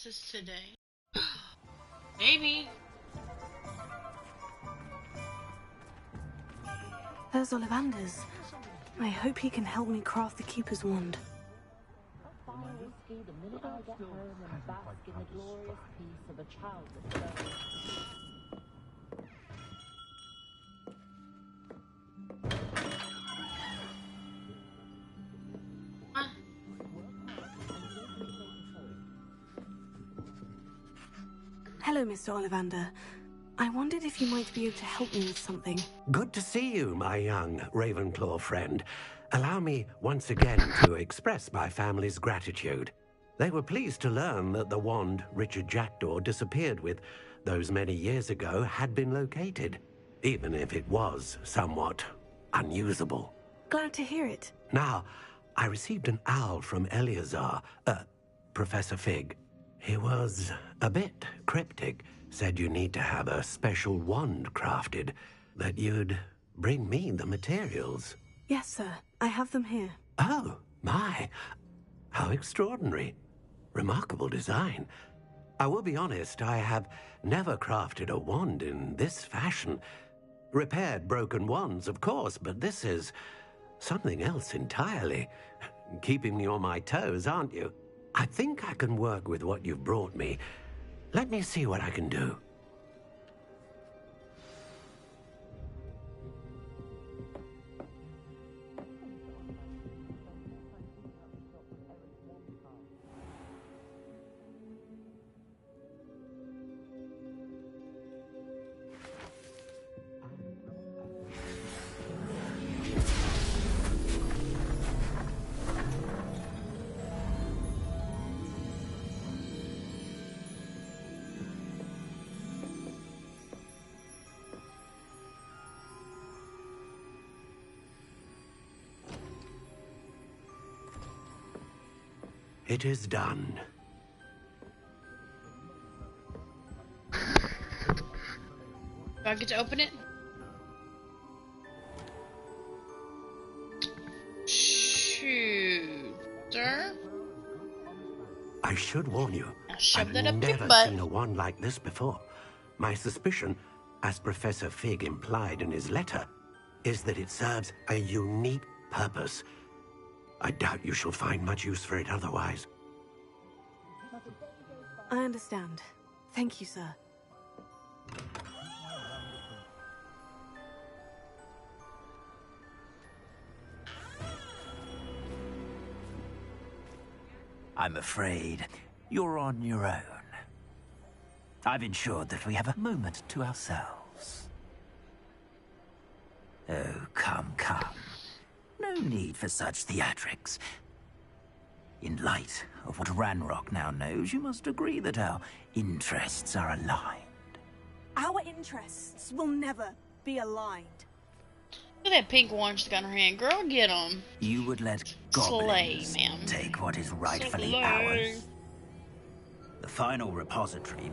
This is today. Maybe. There's Ollivander's. I hope he can help me craft the Keeper's wand. Hello, Mr. Ollivander. I wondered if you might be able to help me with something. Good to see you, my young Ravenclaw friend. Allow me once again to express my family's gratitude. They were pleased to learn that the wand Richard Jackdaw disappeared with those many years ago had been located, even if it was somewhat unusable. Glad to hear it. Now, I received an owl from Eleazar, Professor Fig. He was a bit cryptic, said you need to have a special wand crafted, that you'd bring me the materials. Yes, sir. I have them here. Oh, my. How extraordinary. Remarkable design. I will be honest, I have never crafted a wand in this fashion. Repaired broken wands, of course, but this is something else entirely. Keeping me on my toes, aren't you? I think I can work with what you've brought me. Let me see what I can do. It is done. Do I get to open it? Shoot, sir. I should warn you, Shove I've that up your never butt. seen a wand like this before. My suspicion, as Professor Fig implied in his letter, is that it serves a unique purpose. I doubt you shall find much use for it otherwise. I understand. Thank you, sir. I'm afraid you're on your own. I've ensured that we have a moment to ourselves. Oh, come, come. No need for such theatrics. In light of what Ranrock now knows, you must agree that our interests are aligned. Our interests will never be aligned. Look at that pink wand she's got in her hand. Girl, get him. You would let Slay, goblins ma'am. take what is rightfully Slay. ours. The final repository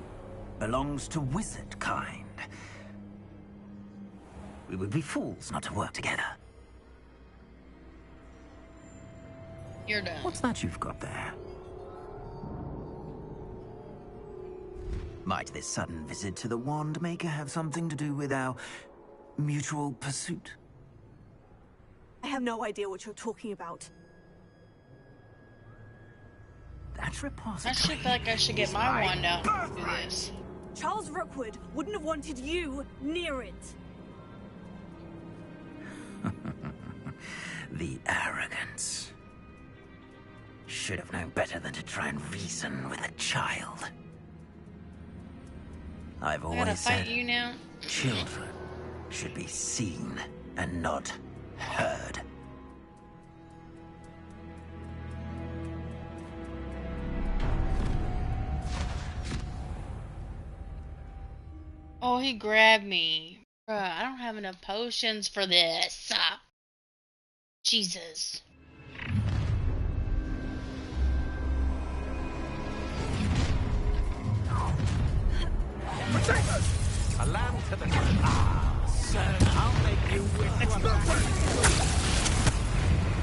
belongs to wizard kind. We would be fools not to work together. You're done. What's that you've got there? Might this sudden visit to the Wand Maker have something to do with our mutual pursuit? I have no idea what you're talking about. That repository. I should feel like I should get my wand out and do this. Charles Rookwood wouldn't have wanted you near it. The arrogance. Should have known better than to try and reason with a child. I've I gotta always fight said you now. children should be seen and not heard. Oh, he grabbed me. Bruh, I don't have enough potions for this. Jesus. A lamb to the ah, sir, I'll make you wish you were back.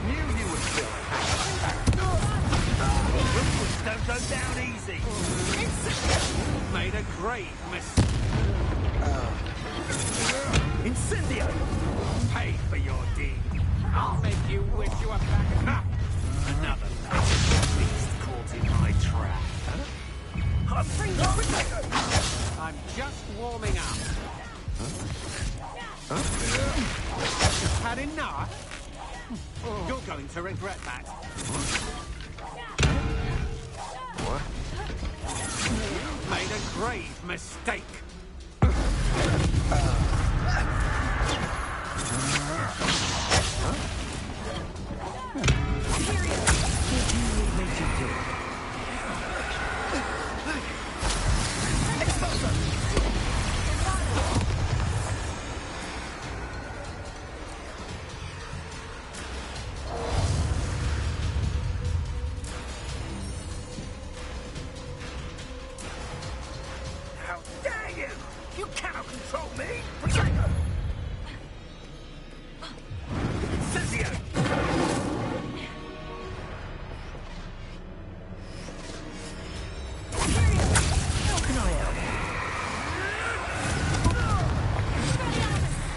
Knew you would still Rookwood don't go down easy. Made a great mistake. Incendio! Pay for your deed. I'll make you wish you were back. Ha! Another beast caught in my trap. I'm just warming up. Just had enough? You're going to regret that. What? Made a grave mistake. How dare you! You cannot control me! Protego! Cynthia! How can I help?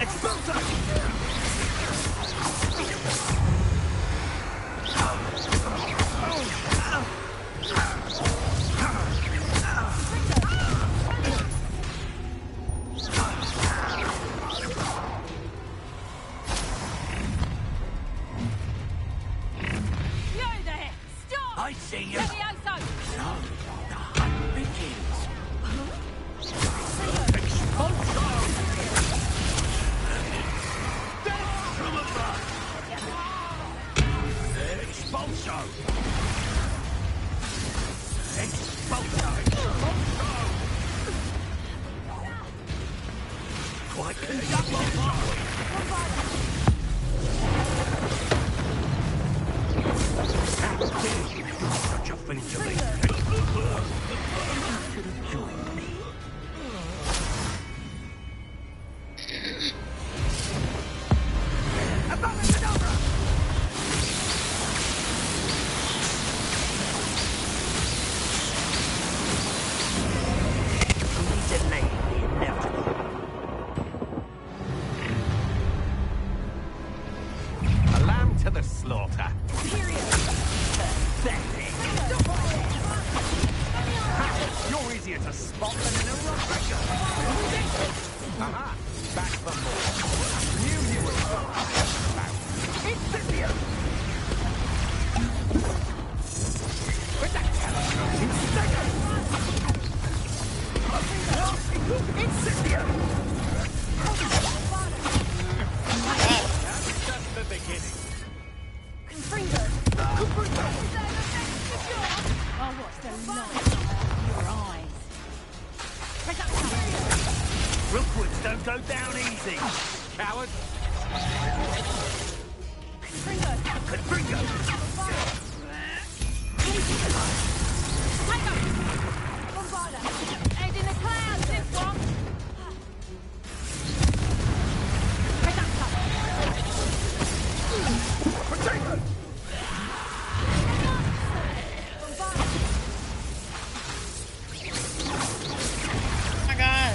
Expulso! I see you. So, the hunt begins. Expulso! Death from above! Expulso! Expulso! Quite conducted. Such a thing to me. You should have joined me. We delay the inevitable. A lamb to the slaughter. You're easier to spot than in a rock. Aha! Back for more. Knew you would come. Incendio! Incendio! That's just the beginning. Oh, what's the light in your eyes? Rookwoods don't go down easy. Coward. Confringo! Head in the clouds, this one. Potato! Oh my god.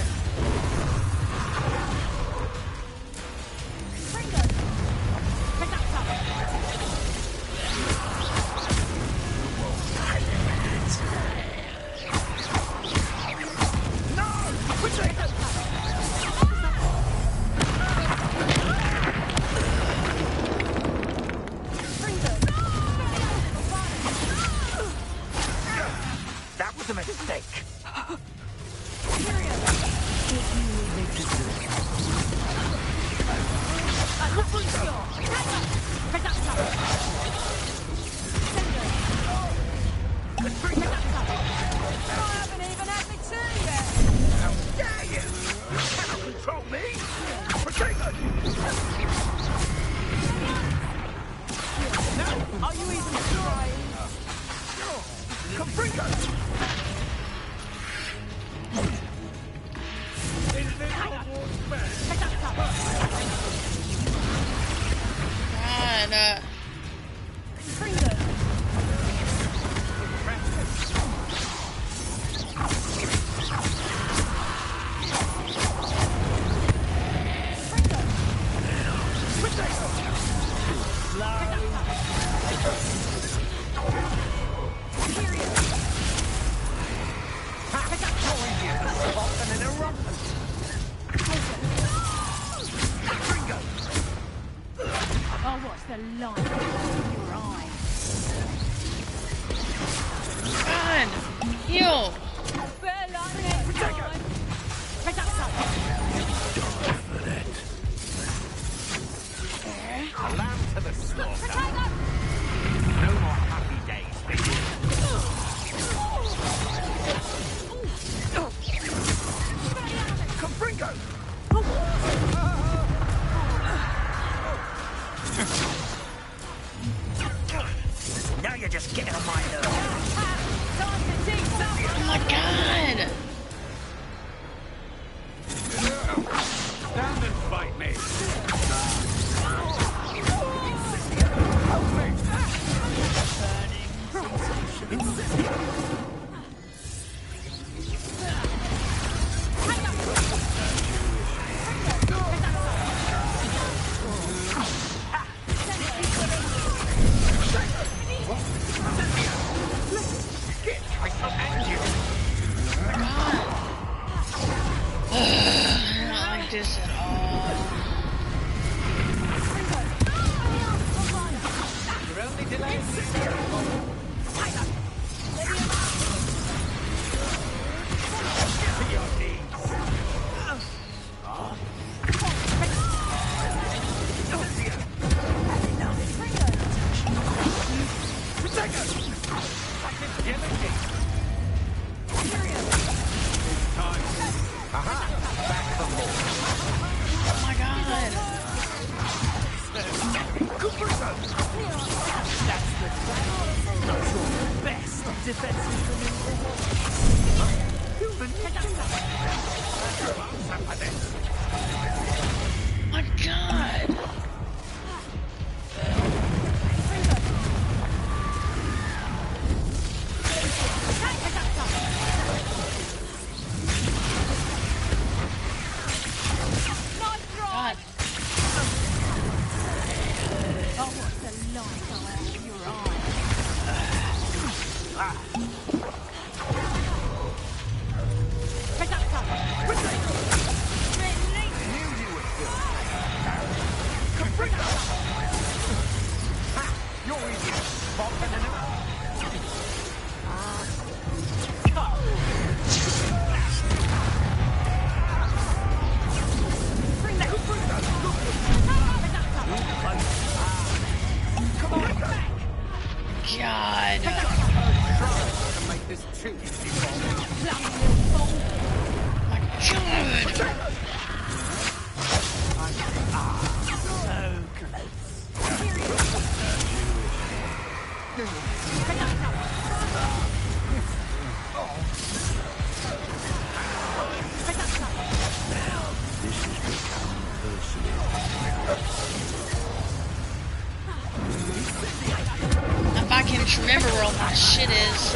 Remember where all my shit is.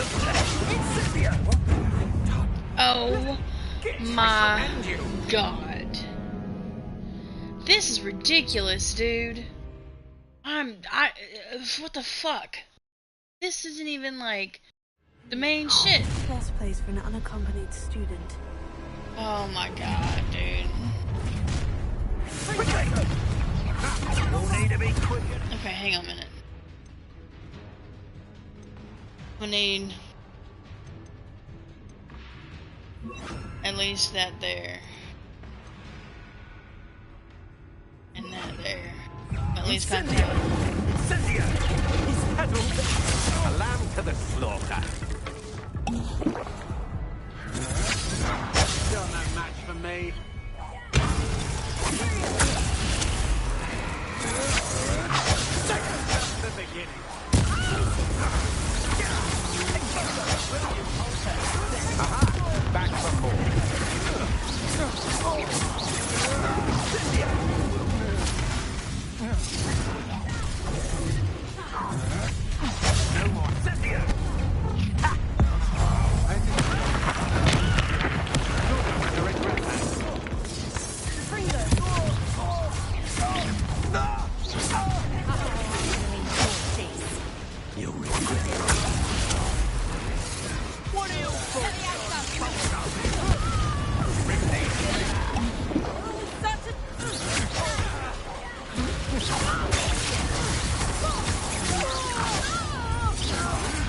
Oh my god. This is ridiculous, dude. What the fuck? This isn't even like the main shit. Best place for an unaccompanied student. Oh my god, dude. Okay, hang on a minute. I need at least that there and that there. at least kind of do it. Incendio! He's peddled a lamb to the slaughter. Still no match for me. Just the beginning. Aha! Back for more. No more Cynthia! You regret it. What are you for?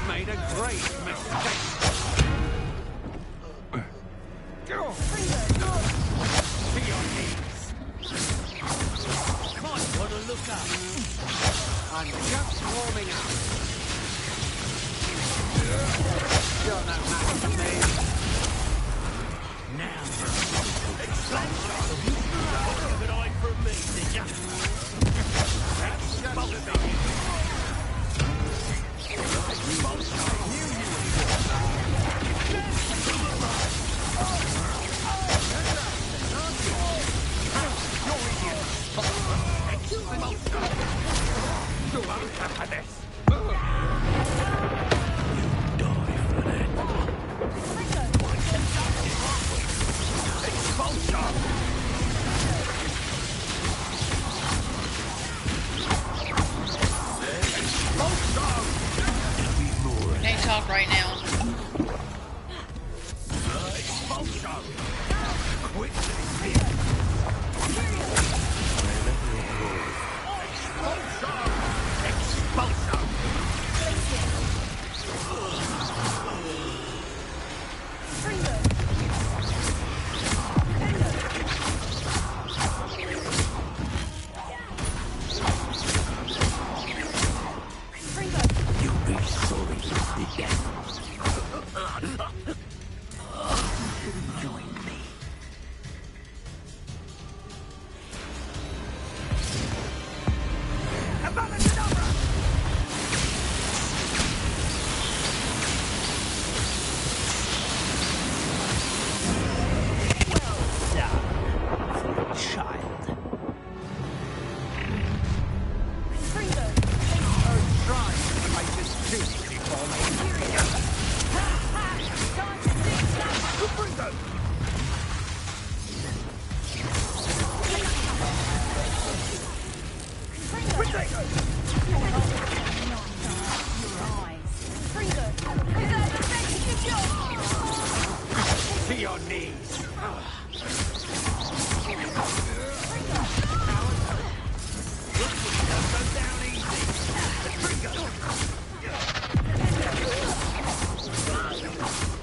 Made a great mistake. To your knees. Might want to look up. I'm just warming up. You're no match for me. Now, took an eye from me, did ya? That's just the beginning. Can't talk right now. To your knees.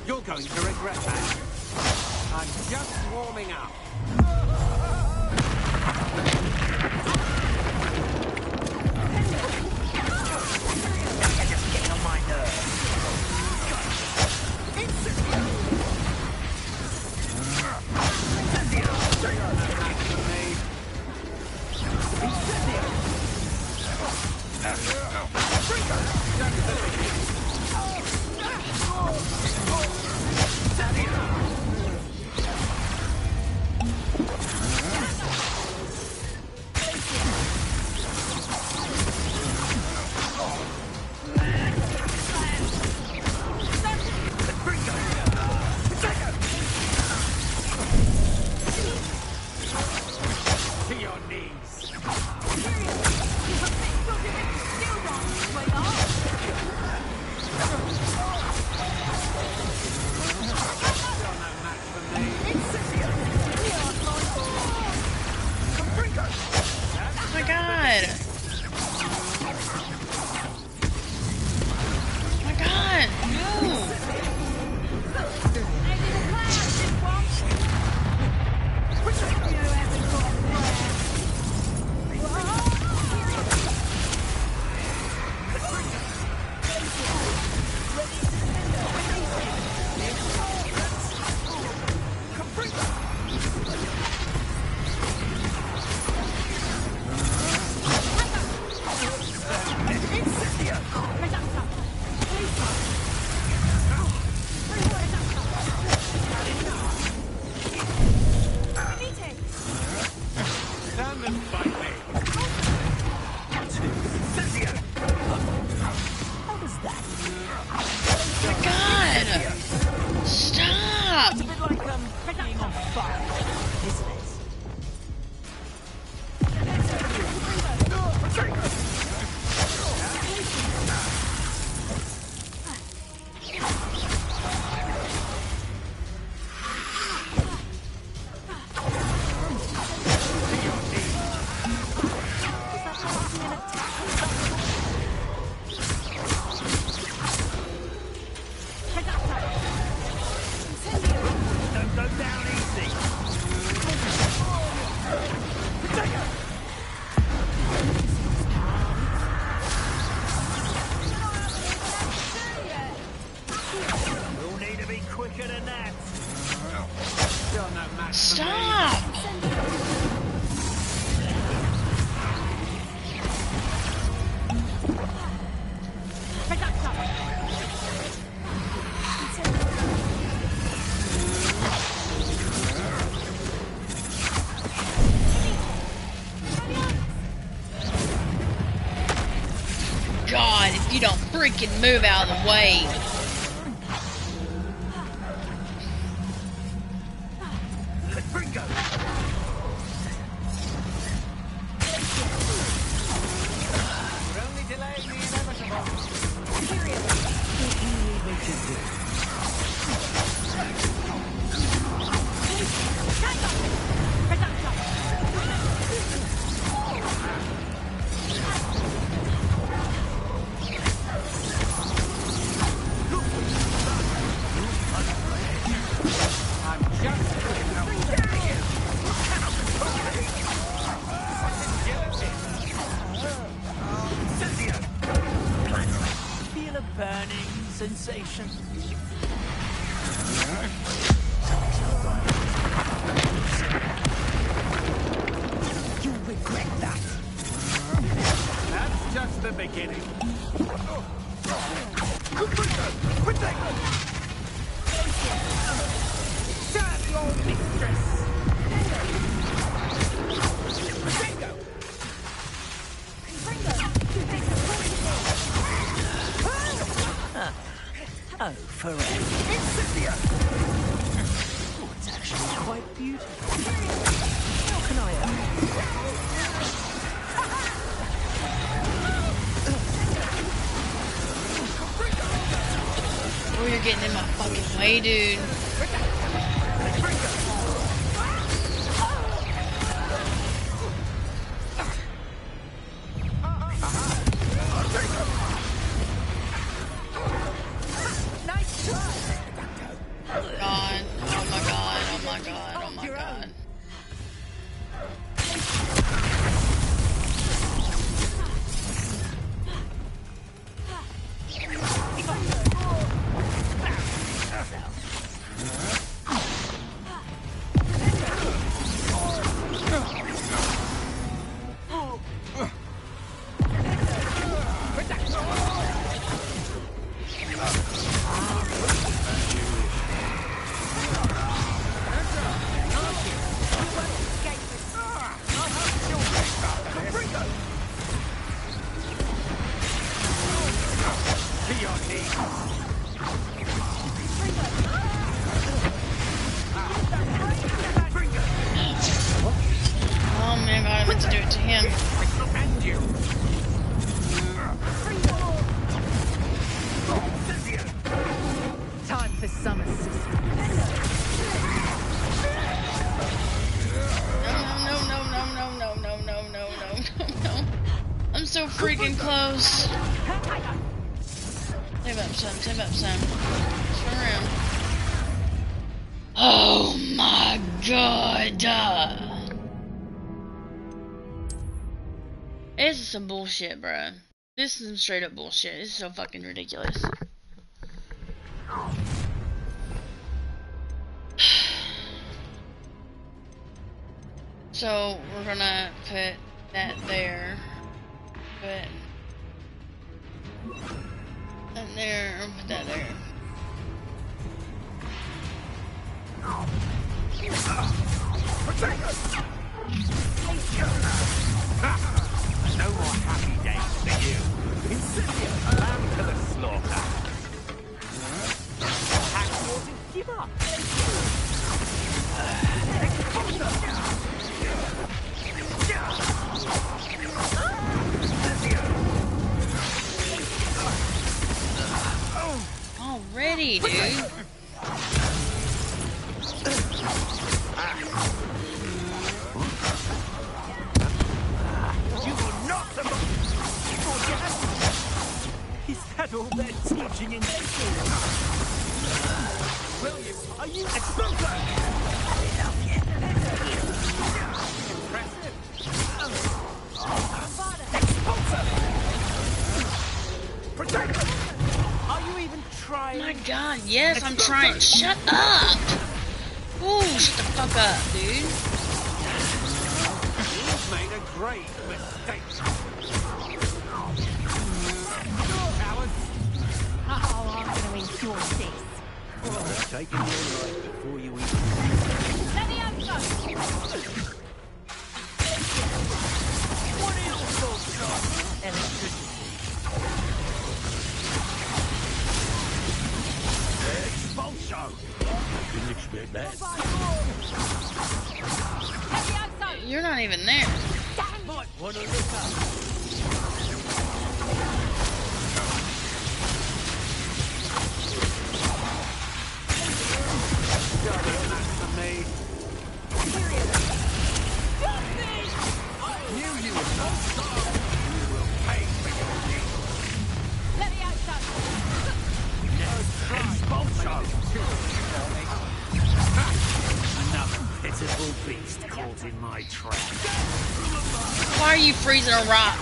You're going to regret that. I'm just warming up. You're just getting on my nerves. You don't freaking move out of the way. Bingo! You're only delaying the inevitable. What do you need me to do? Feel a burning sensation. You'll regret that. That's just the beginning. Serve your mistress. Oh, forever. Incendio! Oh, it's actually quite beautiful. How can I help? Oh, you're getting in my fucking way, dude. Oh man, God, I meant to do it to him. Time for some assistance. No. I'm so freaking close. Save up some. Turn around. Oh my God. This is some bullshit, bro. This is some straight up bullshit. This is so fucking ridiculous. So we're gonna put that there, put that there, put that there. No more happy days for you. Incendio, lamb to the slaughter. Hacksaws and give up. Already, dude. You will not survive. Is that all they're teaching in school? William, are you expulsor? Impressive. Expulsor! Protector! Are you even trying? My God, yes, I'm trying. Shut up! Ooh, shut the fuck up, dude. You've made a great mistake. Oh, I'm going to endure this. Taking your life before you eat. Let me have some. What is your job? Electricity. even there. Might want to look up. That's for me. Knew you were not sorry. You will pay for your deeds. Let me out, son. Another pitiful beast caught in my trap. Why are you freezing a rock?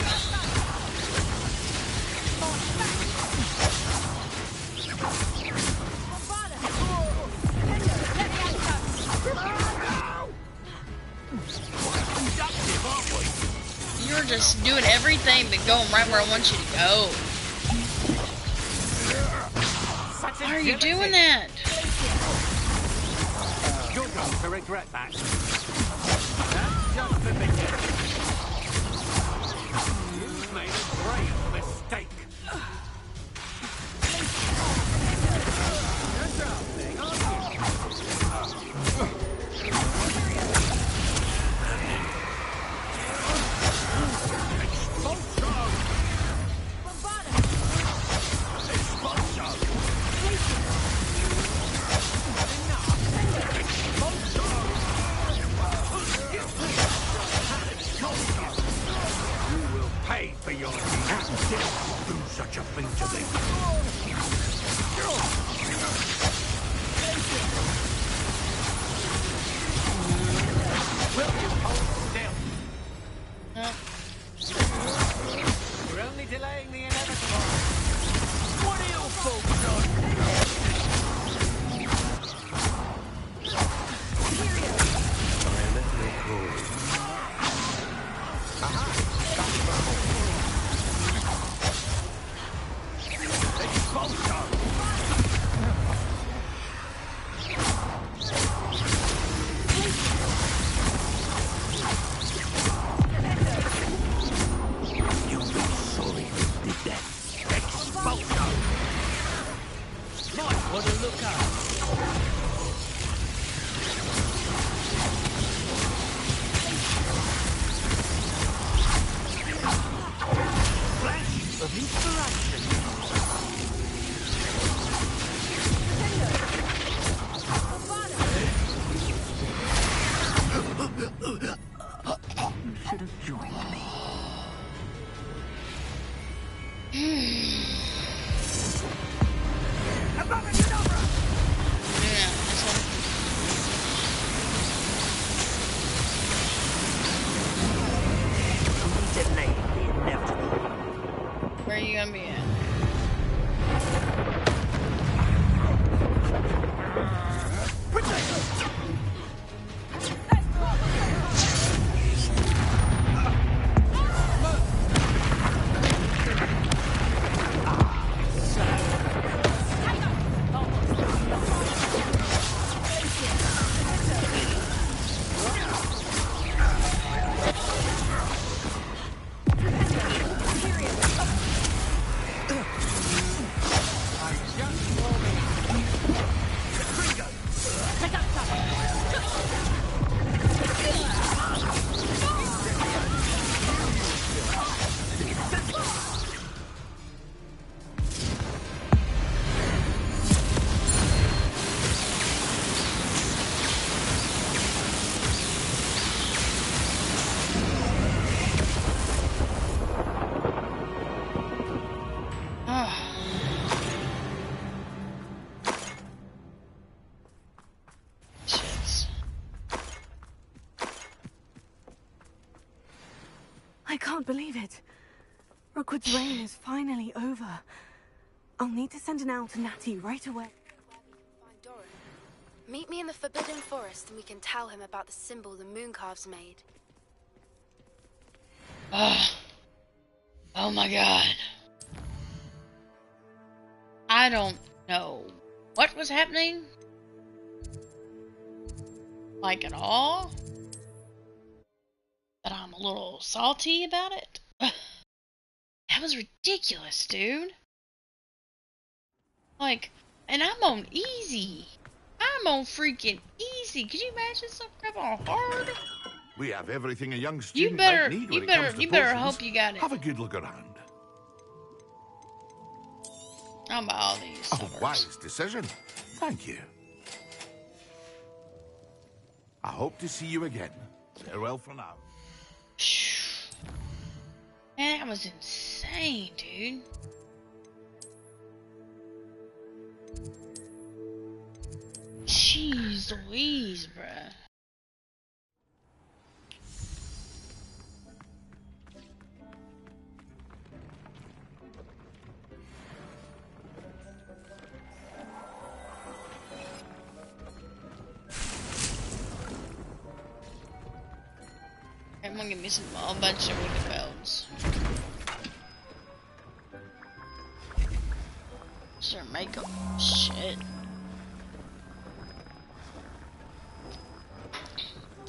You're just doing everything but going right where I want you to go. Why are you doing that? You're going to regret that. That's just the beginning. You've made a grave mistake. You're something, aren't for your deeds. Do such a thing to me. Will you hold still? We're only delaying the inevitable. What are your folks on? Where are you gonna be at? I can't believe it. Rookwood's reign is finally over. I'll need to send an owl to Natty right away. Meet me in the Forbidden Forest and we can tell him about the symbol the Mooncalves made. Oh my god. I don't know what was happening. Like at all. But I'm a little salty about it. That was ridiculous, dude. Like, and I'm on easy. I'm on freaking easy. Could you imagine some crap on hard? We have everything a young You student better, might need when you it better, comes to you better potions. hope you got it. Have a good look around. I'll buy all these. A suckers. wise decision. Thank you. I hope to see you again. Farewell for now. Man, that was insane, dude. Jeez Louise, bruh. I'm gonna give me a bunch of wooden belts. Sure, makeup. Shit.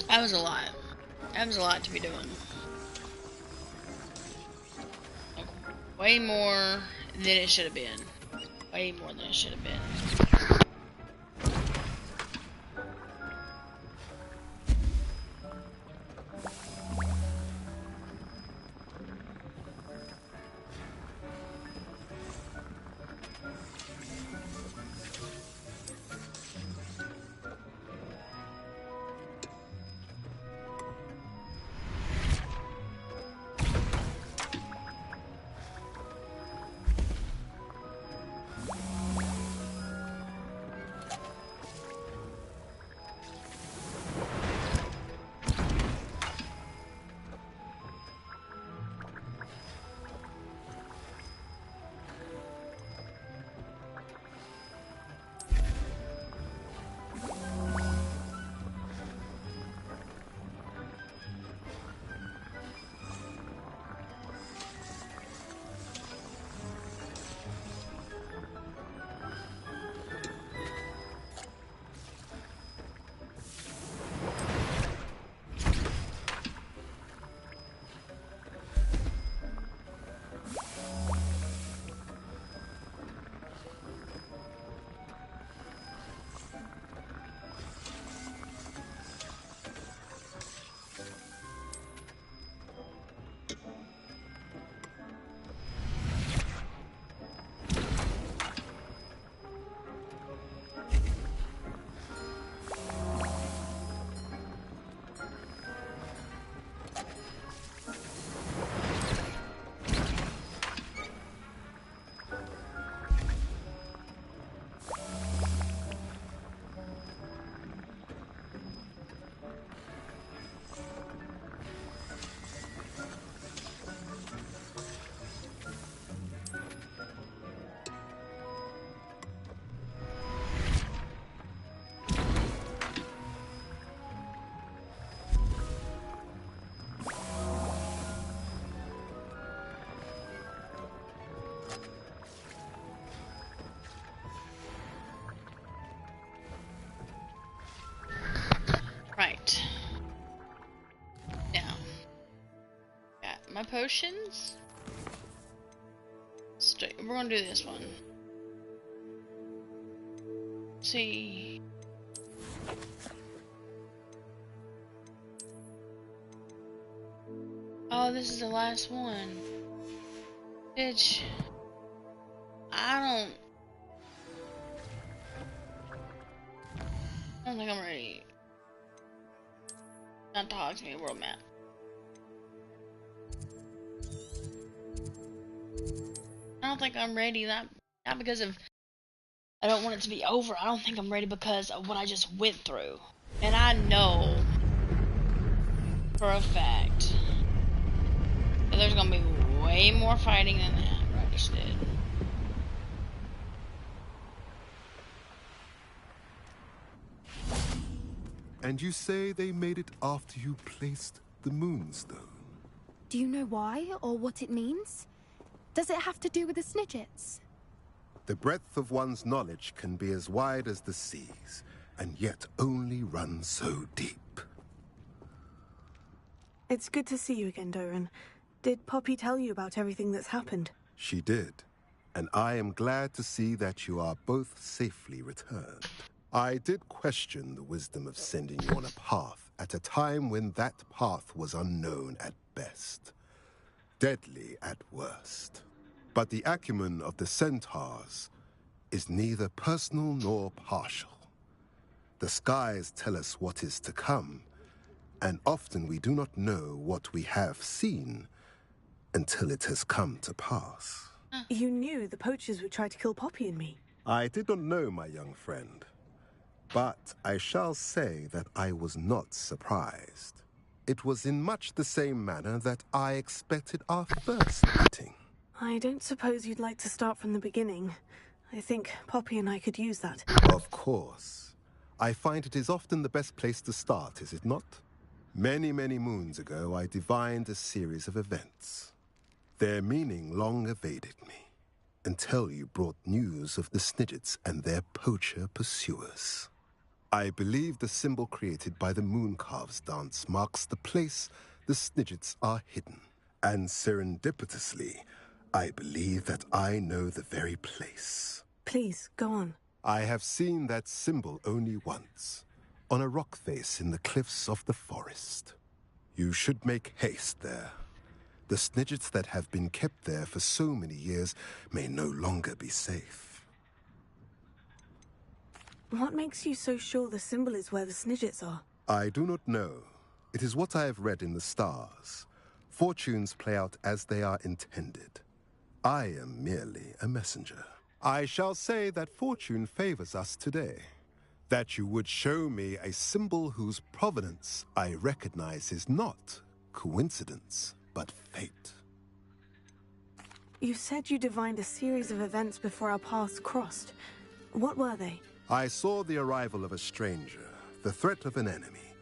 That was a lot. That was a lot to be doing. Like, way more than it should have been. Way more than it should have been. Right. Now, got my potions. We're gonna do this one. See. Oh, this is the last one. Bitch. I don't think I'm ready. Not the Hogsmeade world map. I don't think I'm ready. Not because of I don't want it to be over. I don't think I'm ready because of what I just went through. And I know for a fact that there's gonna be way more fighting than that what I just did. And you say they made it after you placed the Moonstone? Do you know why, or what it means? Does it have to do with the Snidgets? The breadth of one's knowledge can be as wide as the seas, and yet only run so deep. It's good to see you again, Doran. Did Poppy tell you about everything that's happened? She did, and I am glad to see that you are both safely returned. I did question the wisdom of sending you on a path at a time when that path was unknown at best, deadly at worst. But the acumen of the centaurs is neither personal nor partial. The skies tell us what is to come, and often we do not know what we have seen until it has come to pass. You knew the poachers would try to kill Poppy and me. I did not know, my young friend, but I shall say that I was not surprised. It was in much the same manner that I expected our first meeting. I don't suppose you'd like to start from the beginning. I think Poppy and I could use that. Of course. I find it is often the best place to start, is it not? Many, many moons ago, I divined a series of events. Their meaning long evaded me, until you brought news of the Snidgets and their poacher pursuers. I believe the symbol created by the Mooncalves dance marks the place the Snidgets are hidden. And serendipitously, I believe that I know the very place. Please, go on. I have seen that symbol only once, on a rock face in the cliffs of the forest. You should make haste there. The Snidgets that have been kept there for so many years may no longer be safe. What makes you so sure the symbol is where the Snidgets are? I do not know. It is what I have read in the stars. Fortunes play out as they are intended. I am merely a messenger. I shall say that fortune favors us today. That you would show me a symbol whose provenance I recognize is not coincidence, but fate. You said you divined a series of events before our paths crossed. What were they? I saw the arrival of a stranger, the threat of an enemy,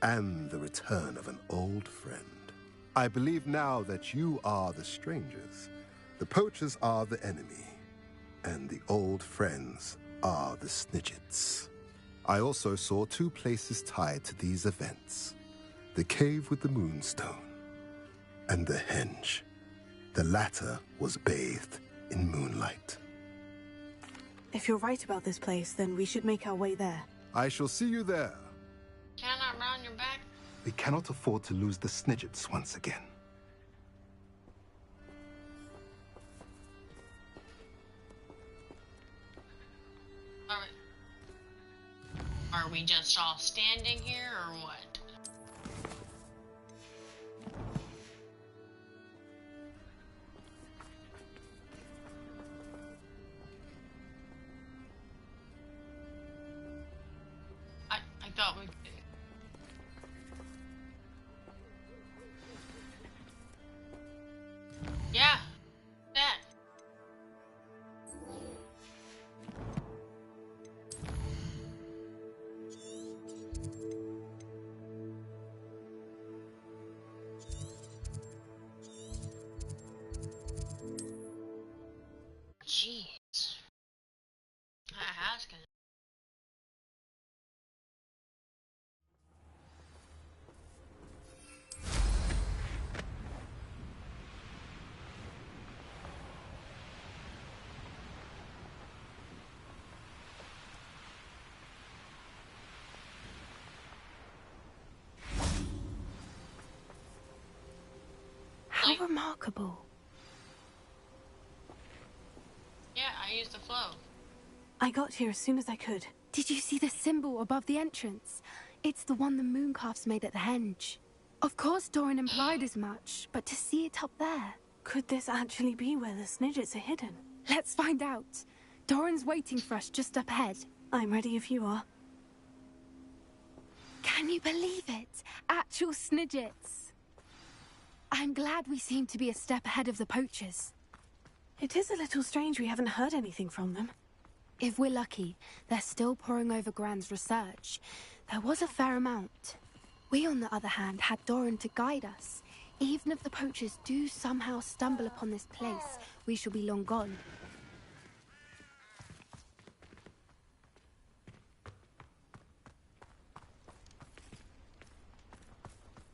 and the return of an old friend. I believe now that you are the strangers, the poachers are the enemy, and the old friends are the Snidgets. I also saw two places tied to these events: the cave with the moonstone and the henge. The latter was bathed in moonlight. If you're right about this place, then we should make our way there. I shall see you there. Can I run your back? We cannot afford to lose the Snidgets once again. Are we just all standing here, or what? I thought we... Yeah, that. Jeez. I was gonna... How remarkable. Yeah, I used the flow. I got here as soon as I could. Did you see the symbol above the entrance? It's the one the Mooncalves made at the henge. Of course Doran implied as much, but to see it up there... Could this actually be where the Snidgets are hidden? Let's find out. Doran's waiting for us just up ahead. I'm ready if you are. Can you believe it? Actual Snidgets. I'm glad we seem to be a step ahead of the poachers. It is a little strange we haven't heard anything from them. If we're lucky, they're still poring over Gran's research. There was a fair amount. We, on the other hand, had Doran to guide us. Even if the poachers do somehow stumble upon this place, we shall be long gone.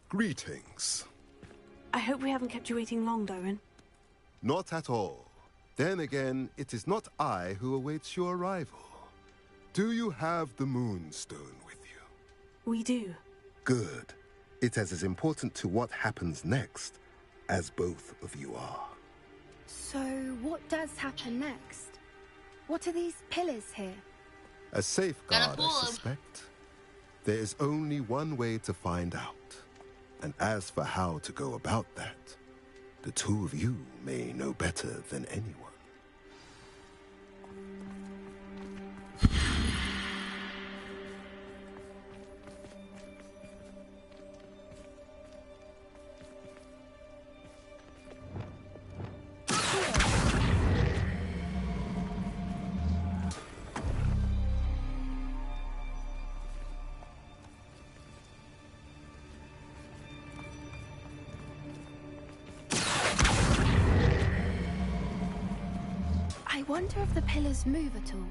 Greetings. I hope we haven't kept you waiting long, Doran. Not at all. Then again, it is not I who awaits your arrival. Do you have the Moonstone with you? We do. Good. It is as important to what happens next as both of you are. So, what does happen next? What are these pillars here? A safeguard, I suspect. There is only one way to find out. And as for how to go about that, the two of you may know better than anyone. I wonder if the pillars move at all.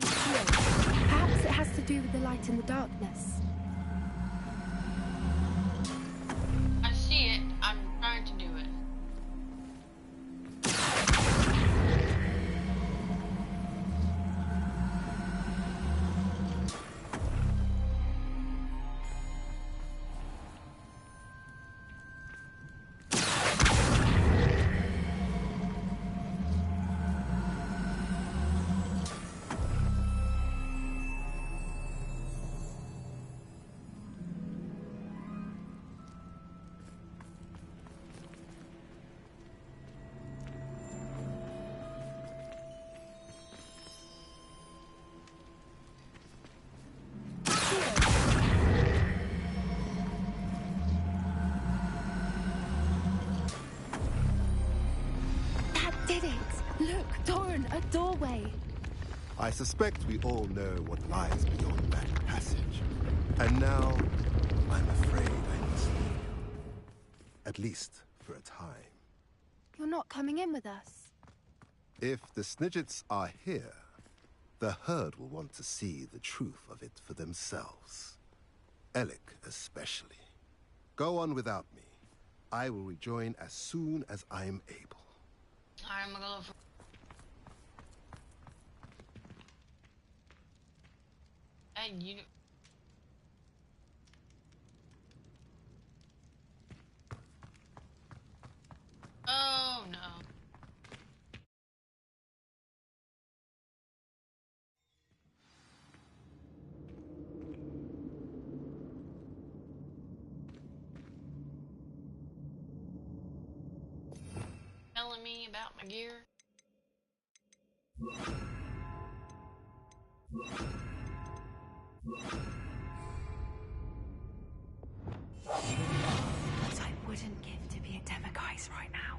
Perhaps it has to do with the light in the darkness. I see it. I'm trying to do it. Did it? Look, Doran, a doorway. I suspect we all know what lies beyond that passage. And now, I'm afraid I must leave you. At least for a time. You're not coming in with us. If the Snidgets are here, the herd will want to see the truth of it for themselves. Alec especially. Go on without me. I will rejoin as soon as I'm able. I'm gonna go for... Hey, you... Oh, no. Telling me about my gear? What I wouldn't give to be a Demiguise right now.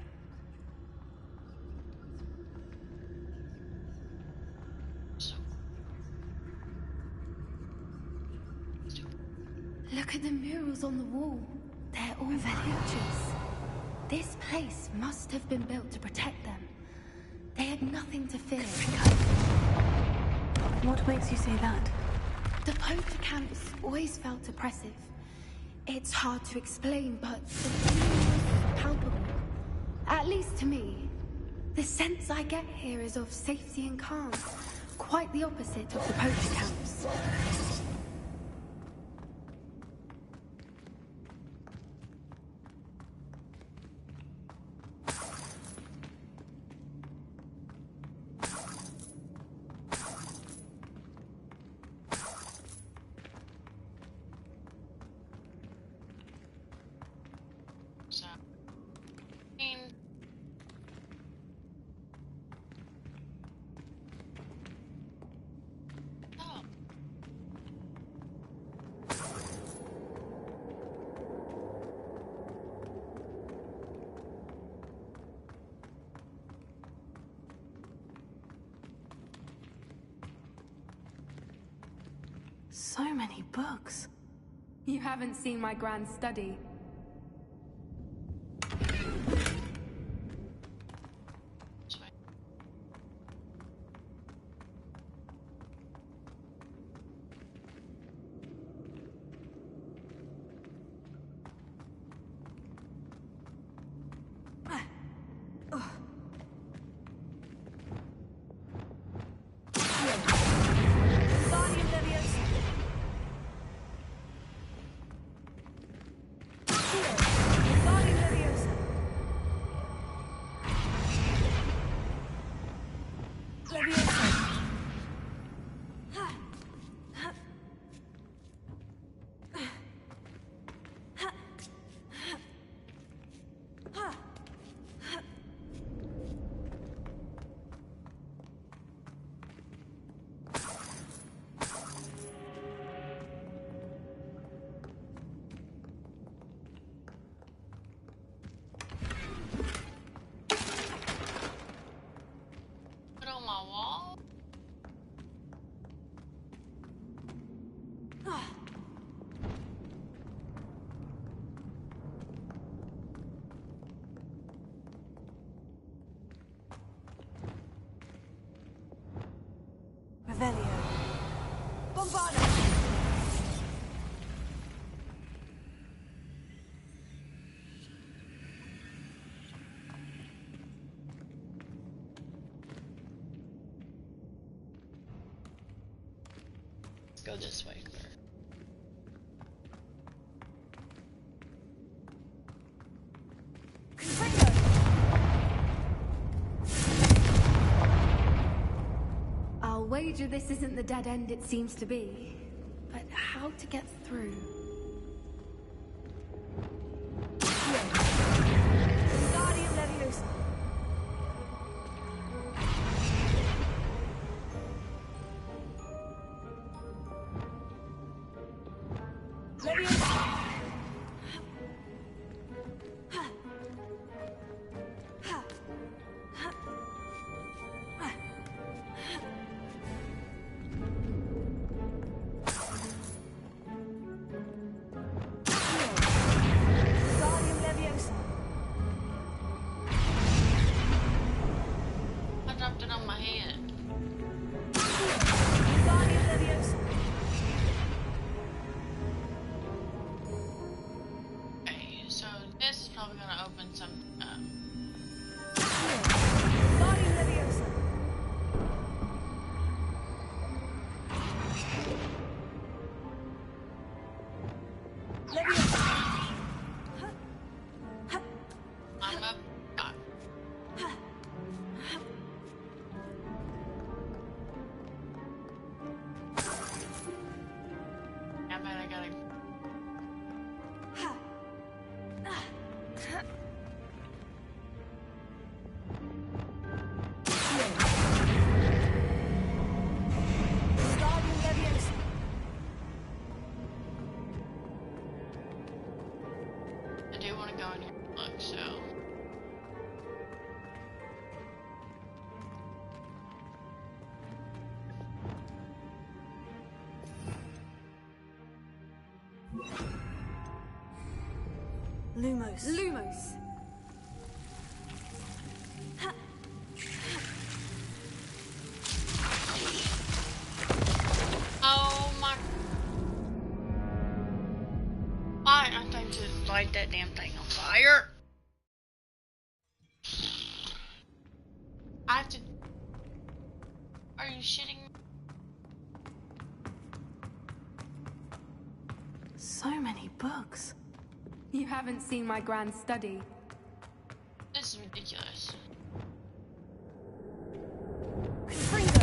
Look at the murals on the wall. They're all Veluchas. This place must have been built to protect them. They had nothing to fear. What makes you say that? The poacher camps always felt oppressive. It's hard to explain, but the feeling was palpable. At least to me. The sense I get here is of safety and calm. Quite the opposite of the poacher camps. So many books. You haven't seen my grand study. Revelio. Bombarda! Let's go this way, Claire. I'll wager this isn't the dead end it seems to be. But how to get through? Wingardium Leviosa. Leviosa. Wingardium Leviosa. I dropped it on my head. Wingardium Leviosa. Okay, so this is probably gonna open some. Wingardium Leviosa. Leviosa. I'm up. I bet I gotta. Wingardium Leviosa. I do want to go in here and look, so. Lumos. Lumos. Oh my. Why I think to light that damn thing on fire? I have to. Are you shitting me? So many books. You haven't seen my grand study. This is ridiculous. Confringo.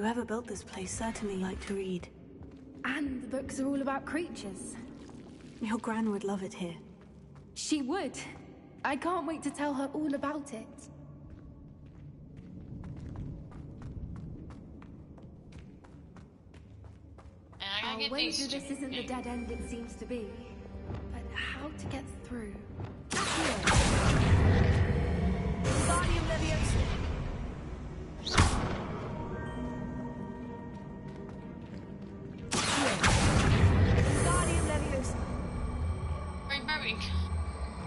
Whoever built this place certainly liked to read. And the books are all about creatures. Your Gran would love it here. She would. I can't wait to tell her all about it. I'll wager this isn't the dead end it seems to be. But how to get through? Wingardium Leviosa. Wingardium Leviosa.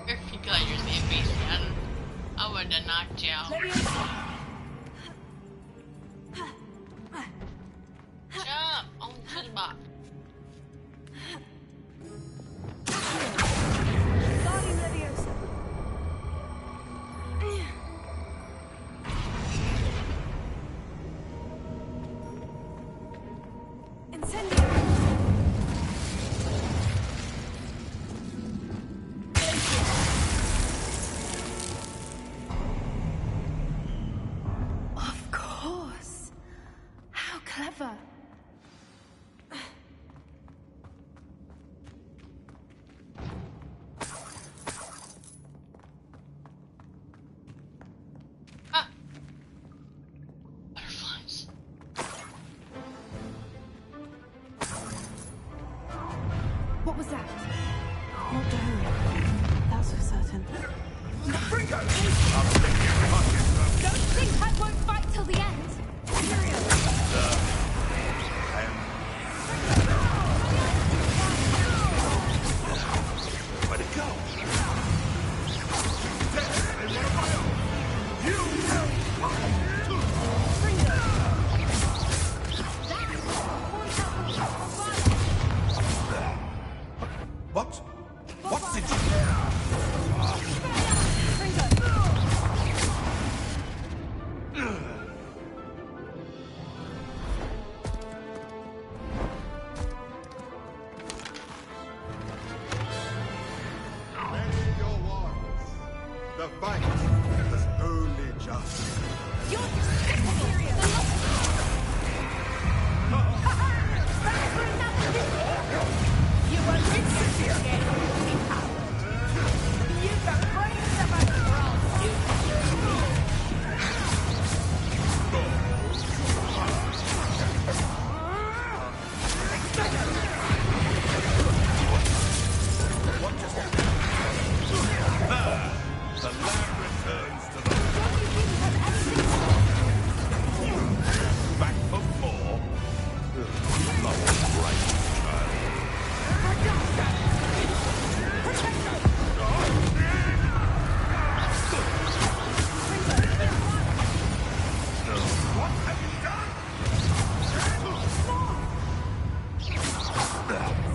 If you guys just hit me, son, I would have knocked you out. Jump onto the box. Wingardium Leviosa. Incendio. Of course. How clever. Butterflies. What was that? Not Dome. That's for certain. Don't think I won't fight till the end. Where'd it go? What? What did you Ready your wands. The fight is only just. You're superior. You were insincere. You've got brains of a girl. What just happened? The land returns to the... Back for more? Not right, child. What have you done?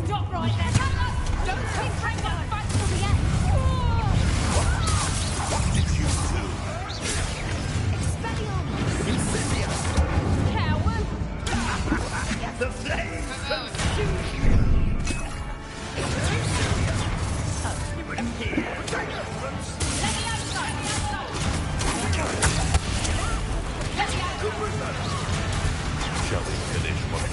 Stop right there. Don't think I won't fight till the end. What did you do? Expelliarmus. Coward. The flames Shall we finish what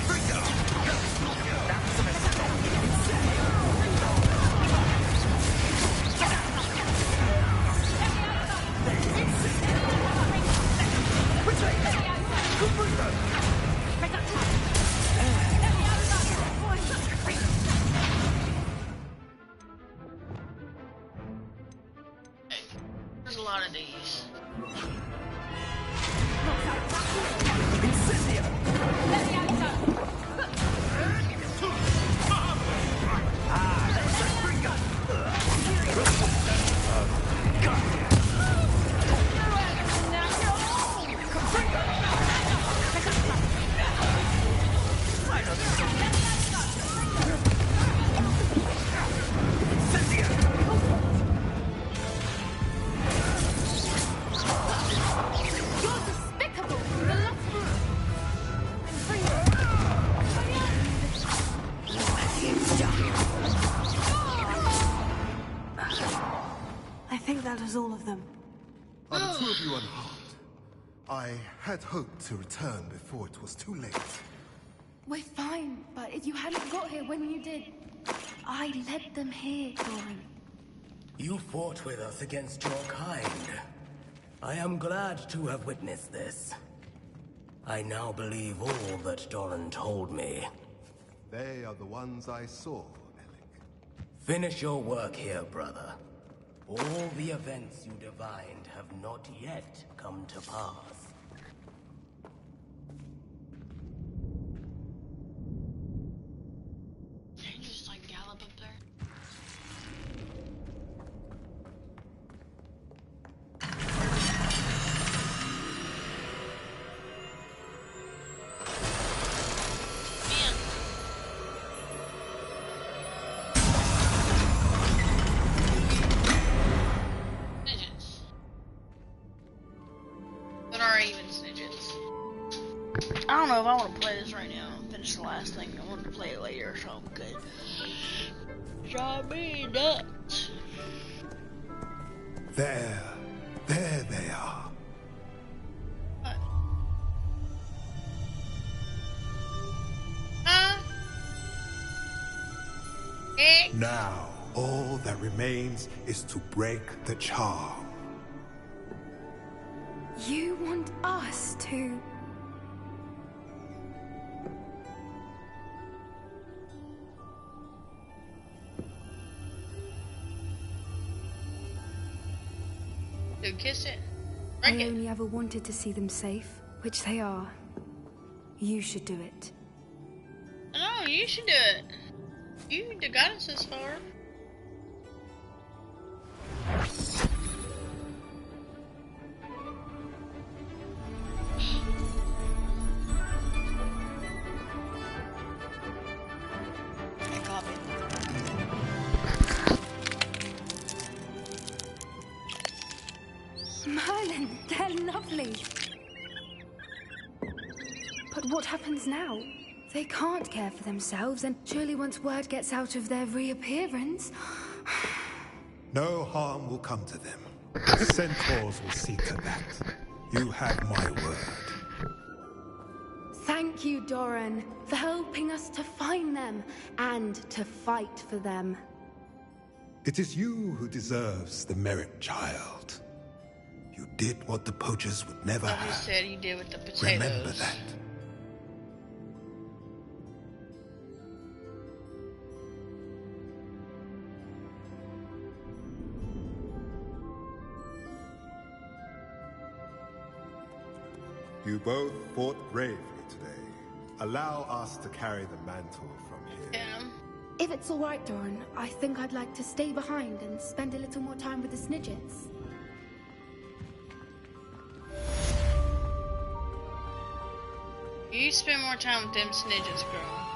There's a lot of these. I think that was all of them. Are the two of you unharmed? I had hoped to return before it was too late. We're fine, but if you hadn't got here when you did, I led them here, Doran. You fought with us against your kind. I am glad to have witnessed this. I now believe all that Doran told me. They are the ones I saw, Finish your work here, brother. All the events you divined have not yet come to pass. Can you just like gallop up there? I don't know if I want to play this right now. Finish the last thing. I want to play it later, so I'm good. Drive me nuts. There they are. What? Now, all that remains is to break the charm. You want us to... Kiss it. I only ever wanted to see them safe, which they are. You should do it. No, you should do it. You got us this far. Merlin, they're lovely. But what happens now? They can't care for themselves, and surely once word gets out of their reappearance... No harm will come to them. Centaurs will see to that. You have my word. Thank you, Doran, for helping us to find them, and to fight for them. It is you who deserves the merit, child. You did what the poachers would never Like have. you said, he did with the potatoes. Remember that. You both fought bravely today. Allow us to carry the mantle from here. Yeah. If it's all right, Doran, I think I'd like to stay behind and spend a little more time with the Snidgets. You spend more time with them Snidgets, girl.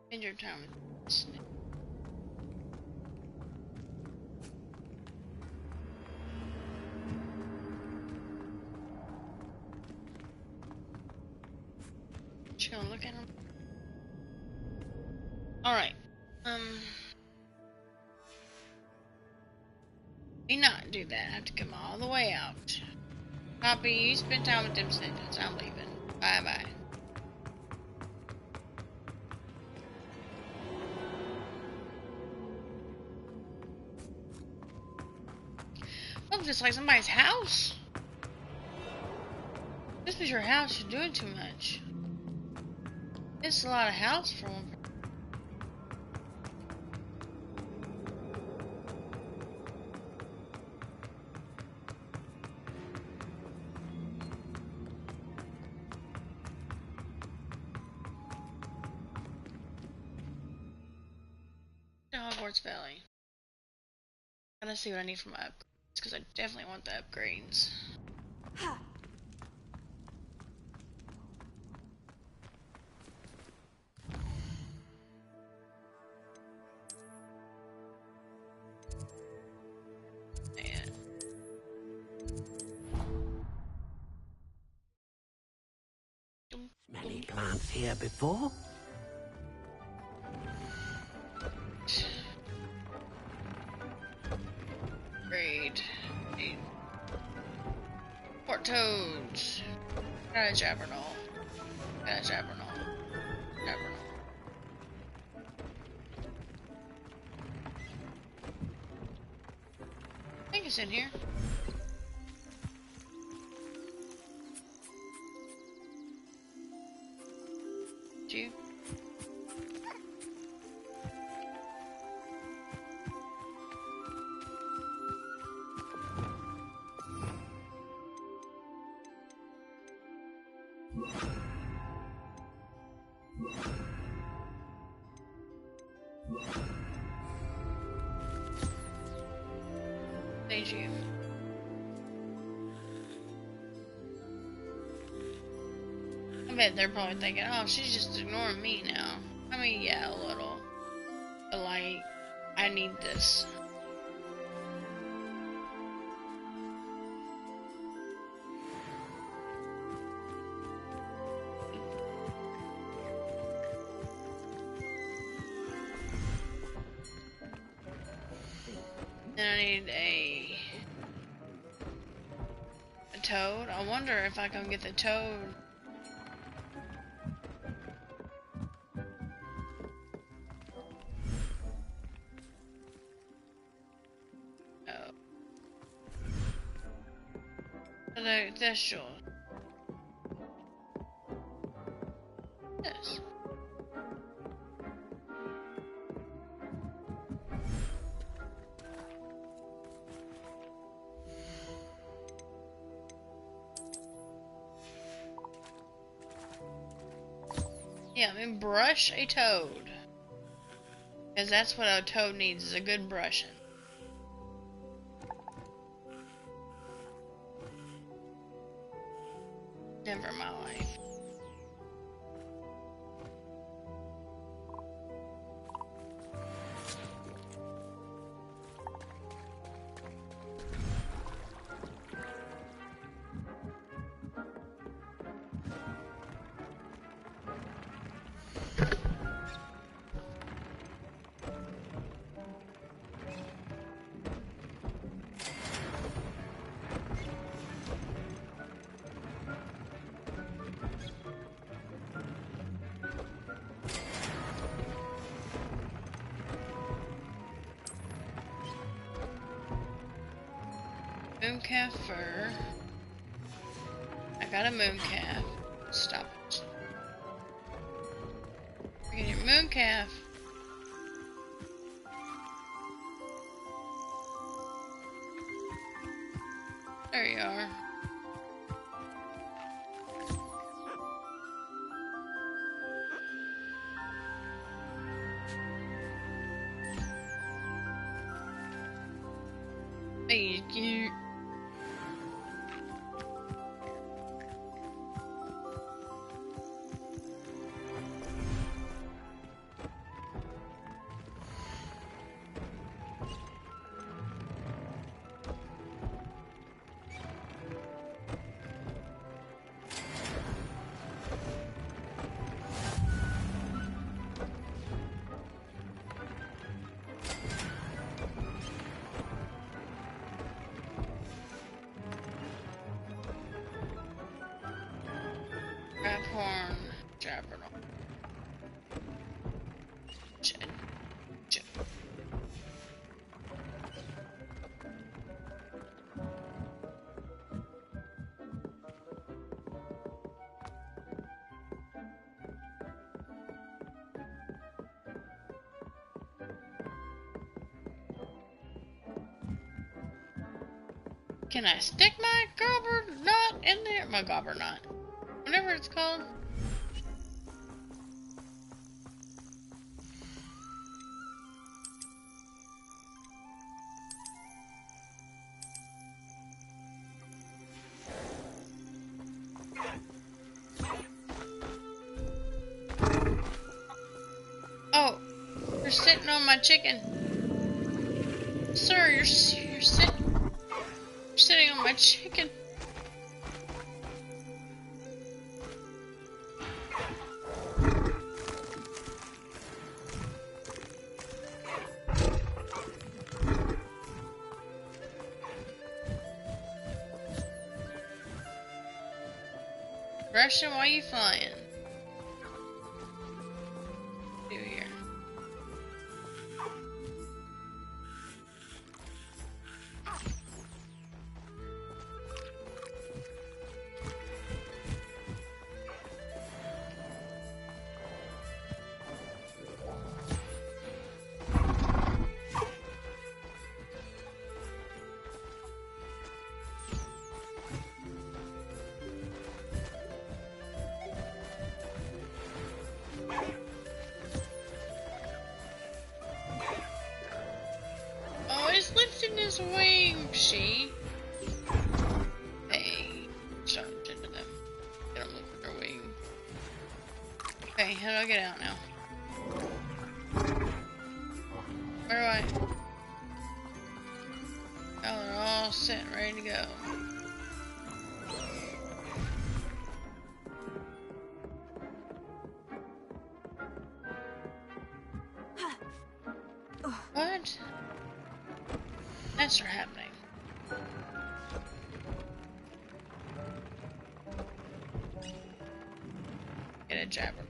Spend your time with Snidgets. You gonna look at him? Alright. Me not do that. I have to come all the way out. Poppy, you spend time with them Snidgets. I'm leaving. Bye bye. Looks just like somebody's house. This was your house. You're doing too much. It's a lot of house for one. Hogwarts Valley. Gotta see what I need for my upgrades, because I definitely want the upgrades. Smelly plants here before? toads. Got a Jabbernaut. Got a Jabbernaut. Jabbernaut. I think it's in here. You. Thank you. I bet they're probably thinking, oh, she's just ignoring me now. I mean, yeah, a little. But, like, I need this. Then I need a toad. I wonder if I can get the toad. That's yours. Yes. Yeah, I mean, brush a toad. Because that's what a toad needs, is a good brushing. Never in my life. Mooncalf fur. I got a mooncalf. Stop it. We're getting mooncalf. There you are. Thank you. Crabhorn, Jabbernaut. Can I stick my gobber knot in there? My gobber knot. Whatever it's called. Oh, you're sitting on my chicken. Sir, you're sitting on my chicken. rushing while you flying. Do here. Oh, he's lifting his wing, she. Hey, jump into them. Get them lifting their wing. Okay, how do I get out now? Where do I? Oh, they're all set and ready to go. What? That's what's happening. Get a jabber.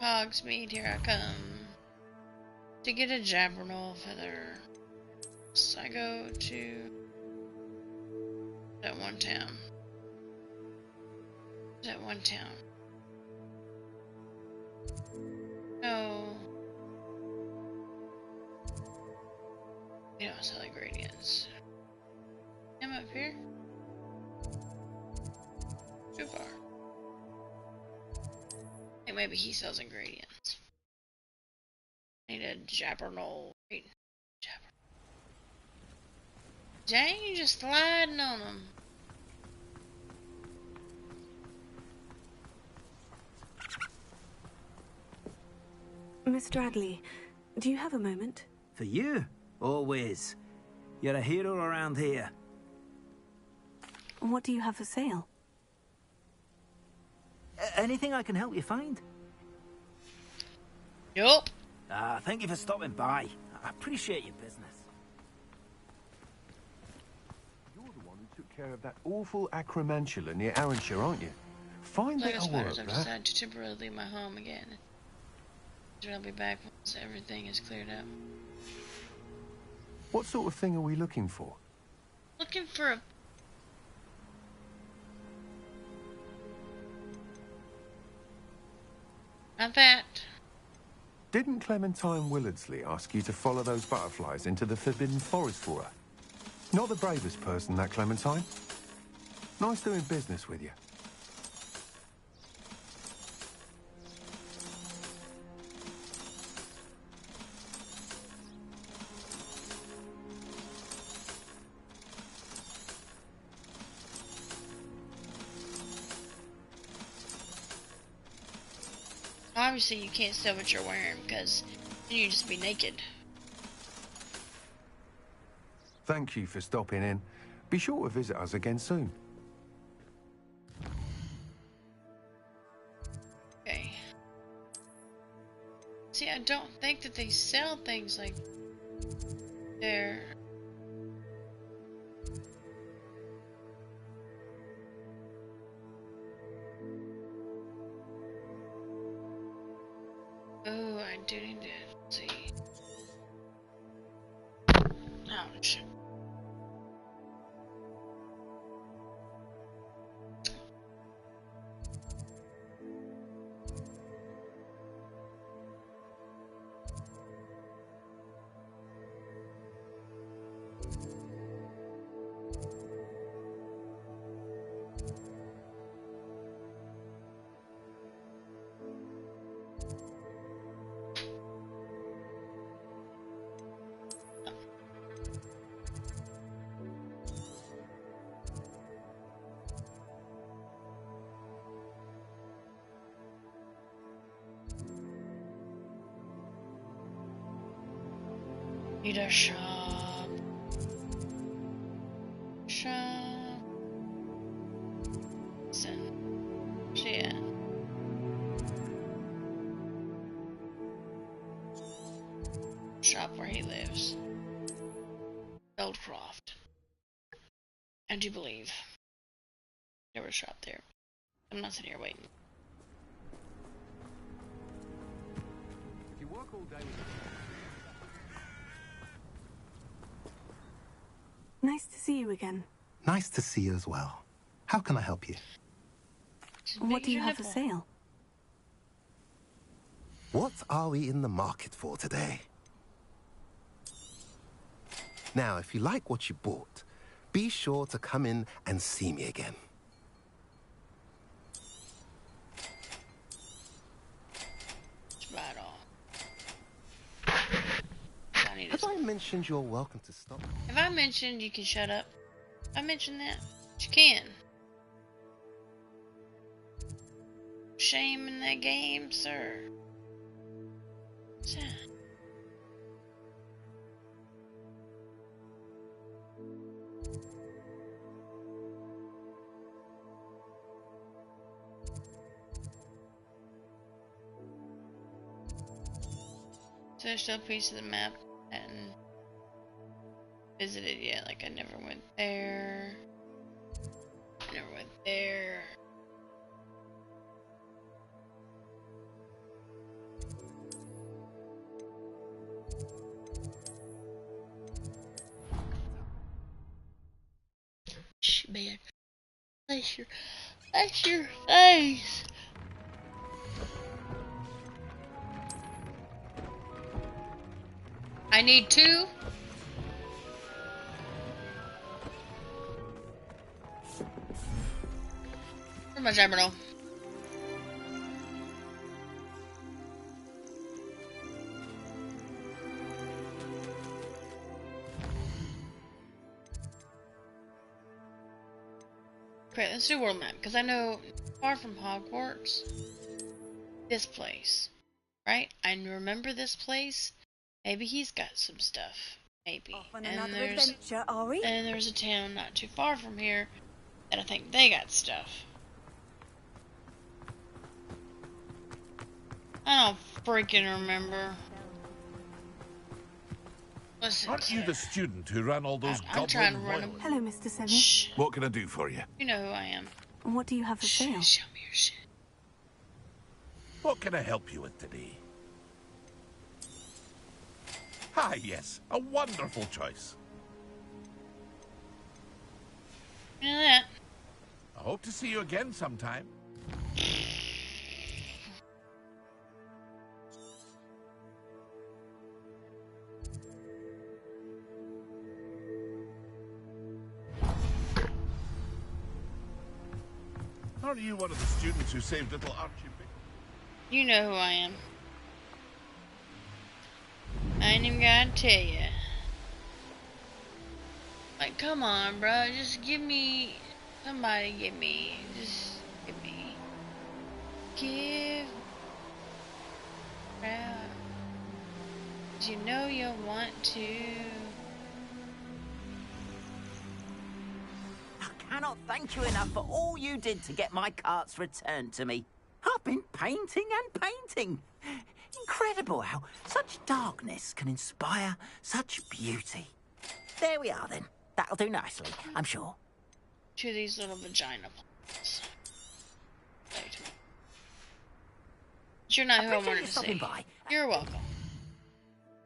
Hogsmeade, here I come. To get a Jabbernol feather. So I go to that one town. That one town. No. You don't sell ingredients. I'm up here. Too far. I think maybe he sells ingredients. I need a Jabbernol. Wait. Dang, you just sliding on them. Mr. Adley, do you have a moment? For you? Always. You're a hero around here. What do you have for sale? Anything I can help you find? Nope. Thank you for stopping by. I appreciate your business. You're the one who took care of that awful acromantula near Arranshire, aren't you? Find Like that as work, I've that. decided to temporarily leave my home again. I'll be back once everything is cleared up. What sort of thing are we looking for? Looking for a... Not that. Didn't Clementine Willardsley ask you to follow those butterflies into the Forbidden Forest for her? Not the bravest person, that Clementine. Nice doing business with you. Obviously, you can't sell what you're wearing because then you'd just be naked. Thank you for stopping in. Be sure to visit us again soon. Okay. See, I don't think that they sell things like there. Oh, I do need to see. Ouch. Need a shop. Shop. Listen. Shit. he lives. Feldcroft. I do believe. There was a shop there. I'm not sitting here waiting. If you work all day with Nice to see you again. Nice to see you as well. How can I help you? What do you have for sale? What are we in the market for today? Now, if you like what you bought, be sure to come in and see me again. Right on. Have I mentioned you're welcome to stop? Have I mentioned you can shut up? I mentioned that. You can. Shame in that game, sir. Sad. So there's still a piece of the map and visited yet. Like I never went there. I never went there. Shh, man. Face your face. I need 2. Where's my Jabberno? Okay, let's do world map, because I know far from Hogwarts, this place, right? I remember this place. Maybe he's got some stuff. Maybe. On another adventure, are we? And there's a town not too far from here that I think they got stuff. I don't freaking remember. Listen, Aren't you the student who ran all those I'm trying to run goblin them. Hello, Mr. Semi. What can I do for you? You know who I am. And what do you have for sale? Show me your shit. What can I help you with today? Ah, yes, a wonderful choice. You know that? I hope to see you again sometime. Are you one of the students who saved little Archie? You know who I am. I ain't even gotta tell you. Like, come on, bro. Just give me... Somebody give me... Just give me... Give... Bro. 'Cause you know you'll want to... I cannot thank you enough for all you did to get my carts returned to me. I've been painting and painting. Incredible how such darkness can inspire such beauty. There we are then. That'll do nicely, I'm sure. To these little vagina plants. Wait. But you're not who I Appreciate wanted you to stopping see. by. You're welcome.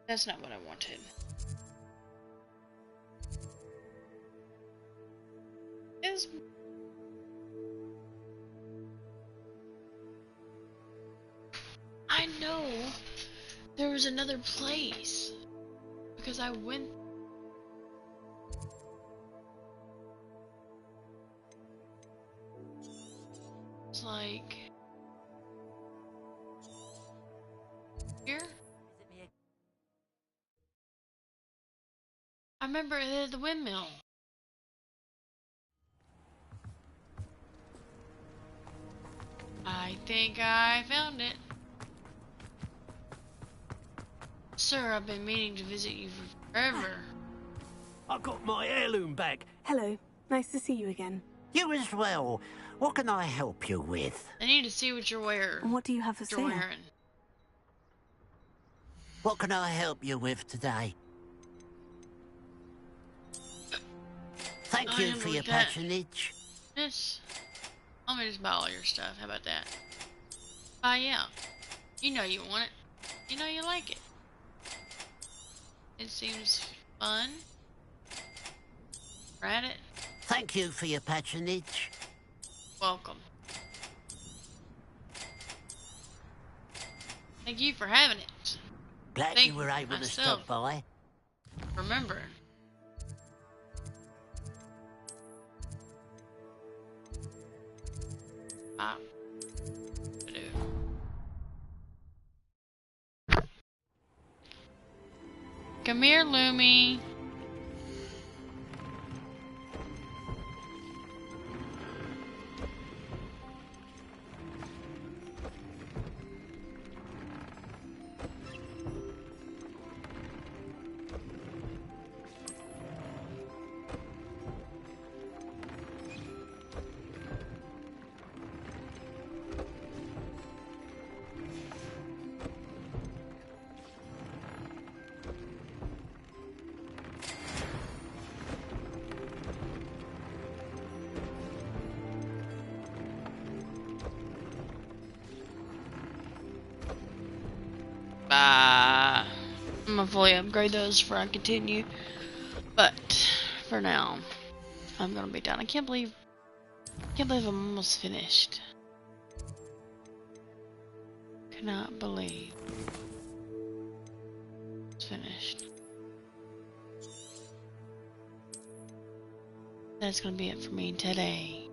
That's not what I wanted. Is I know there was another place because I went. It's like here. I remember the windmill. I think I found it. Sir, I've been meaning to visit you for forever. I got my heirloom back. Hello. Nice to see you again. You as well. What can I help you with? I need to see what you're wearing. And what do you have for You're sale? wearing. What can I help you with today? Thank you for your patronage. Yes. Let me just buy all your stuff. How about that? Yeah. You know you want it. You know you like it. It seems fun. At it. Thank you for your patronage. Welcome. Thank you for having it. Glad you were able to stop by. Remember. Come here, Lumi. I'm gonna fully upgrade those before I continue, but for now, I'm gonna be done. I can't believe I'm almost finished. Cannot believe it's finished. That's gonna be it for me today.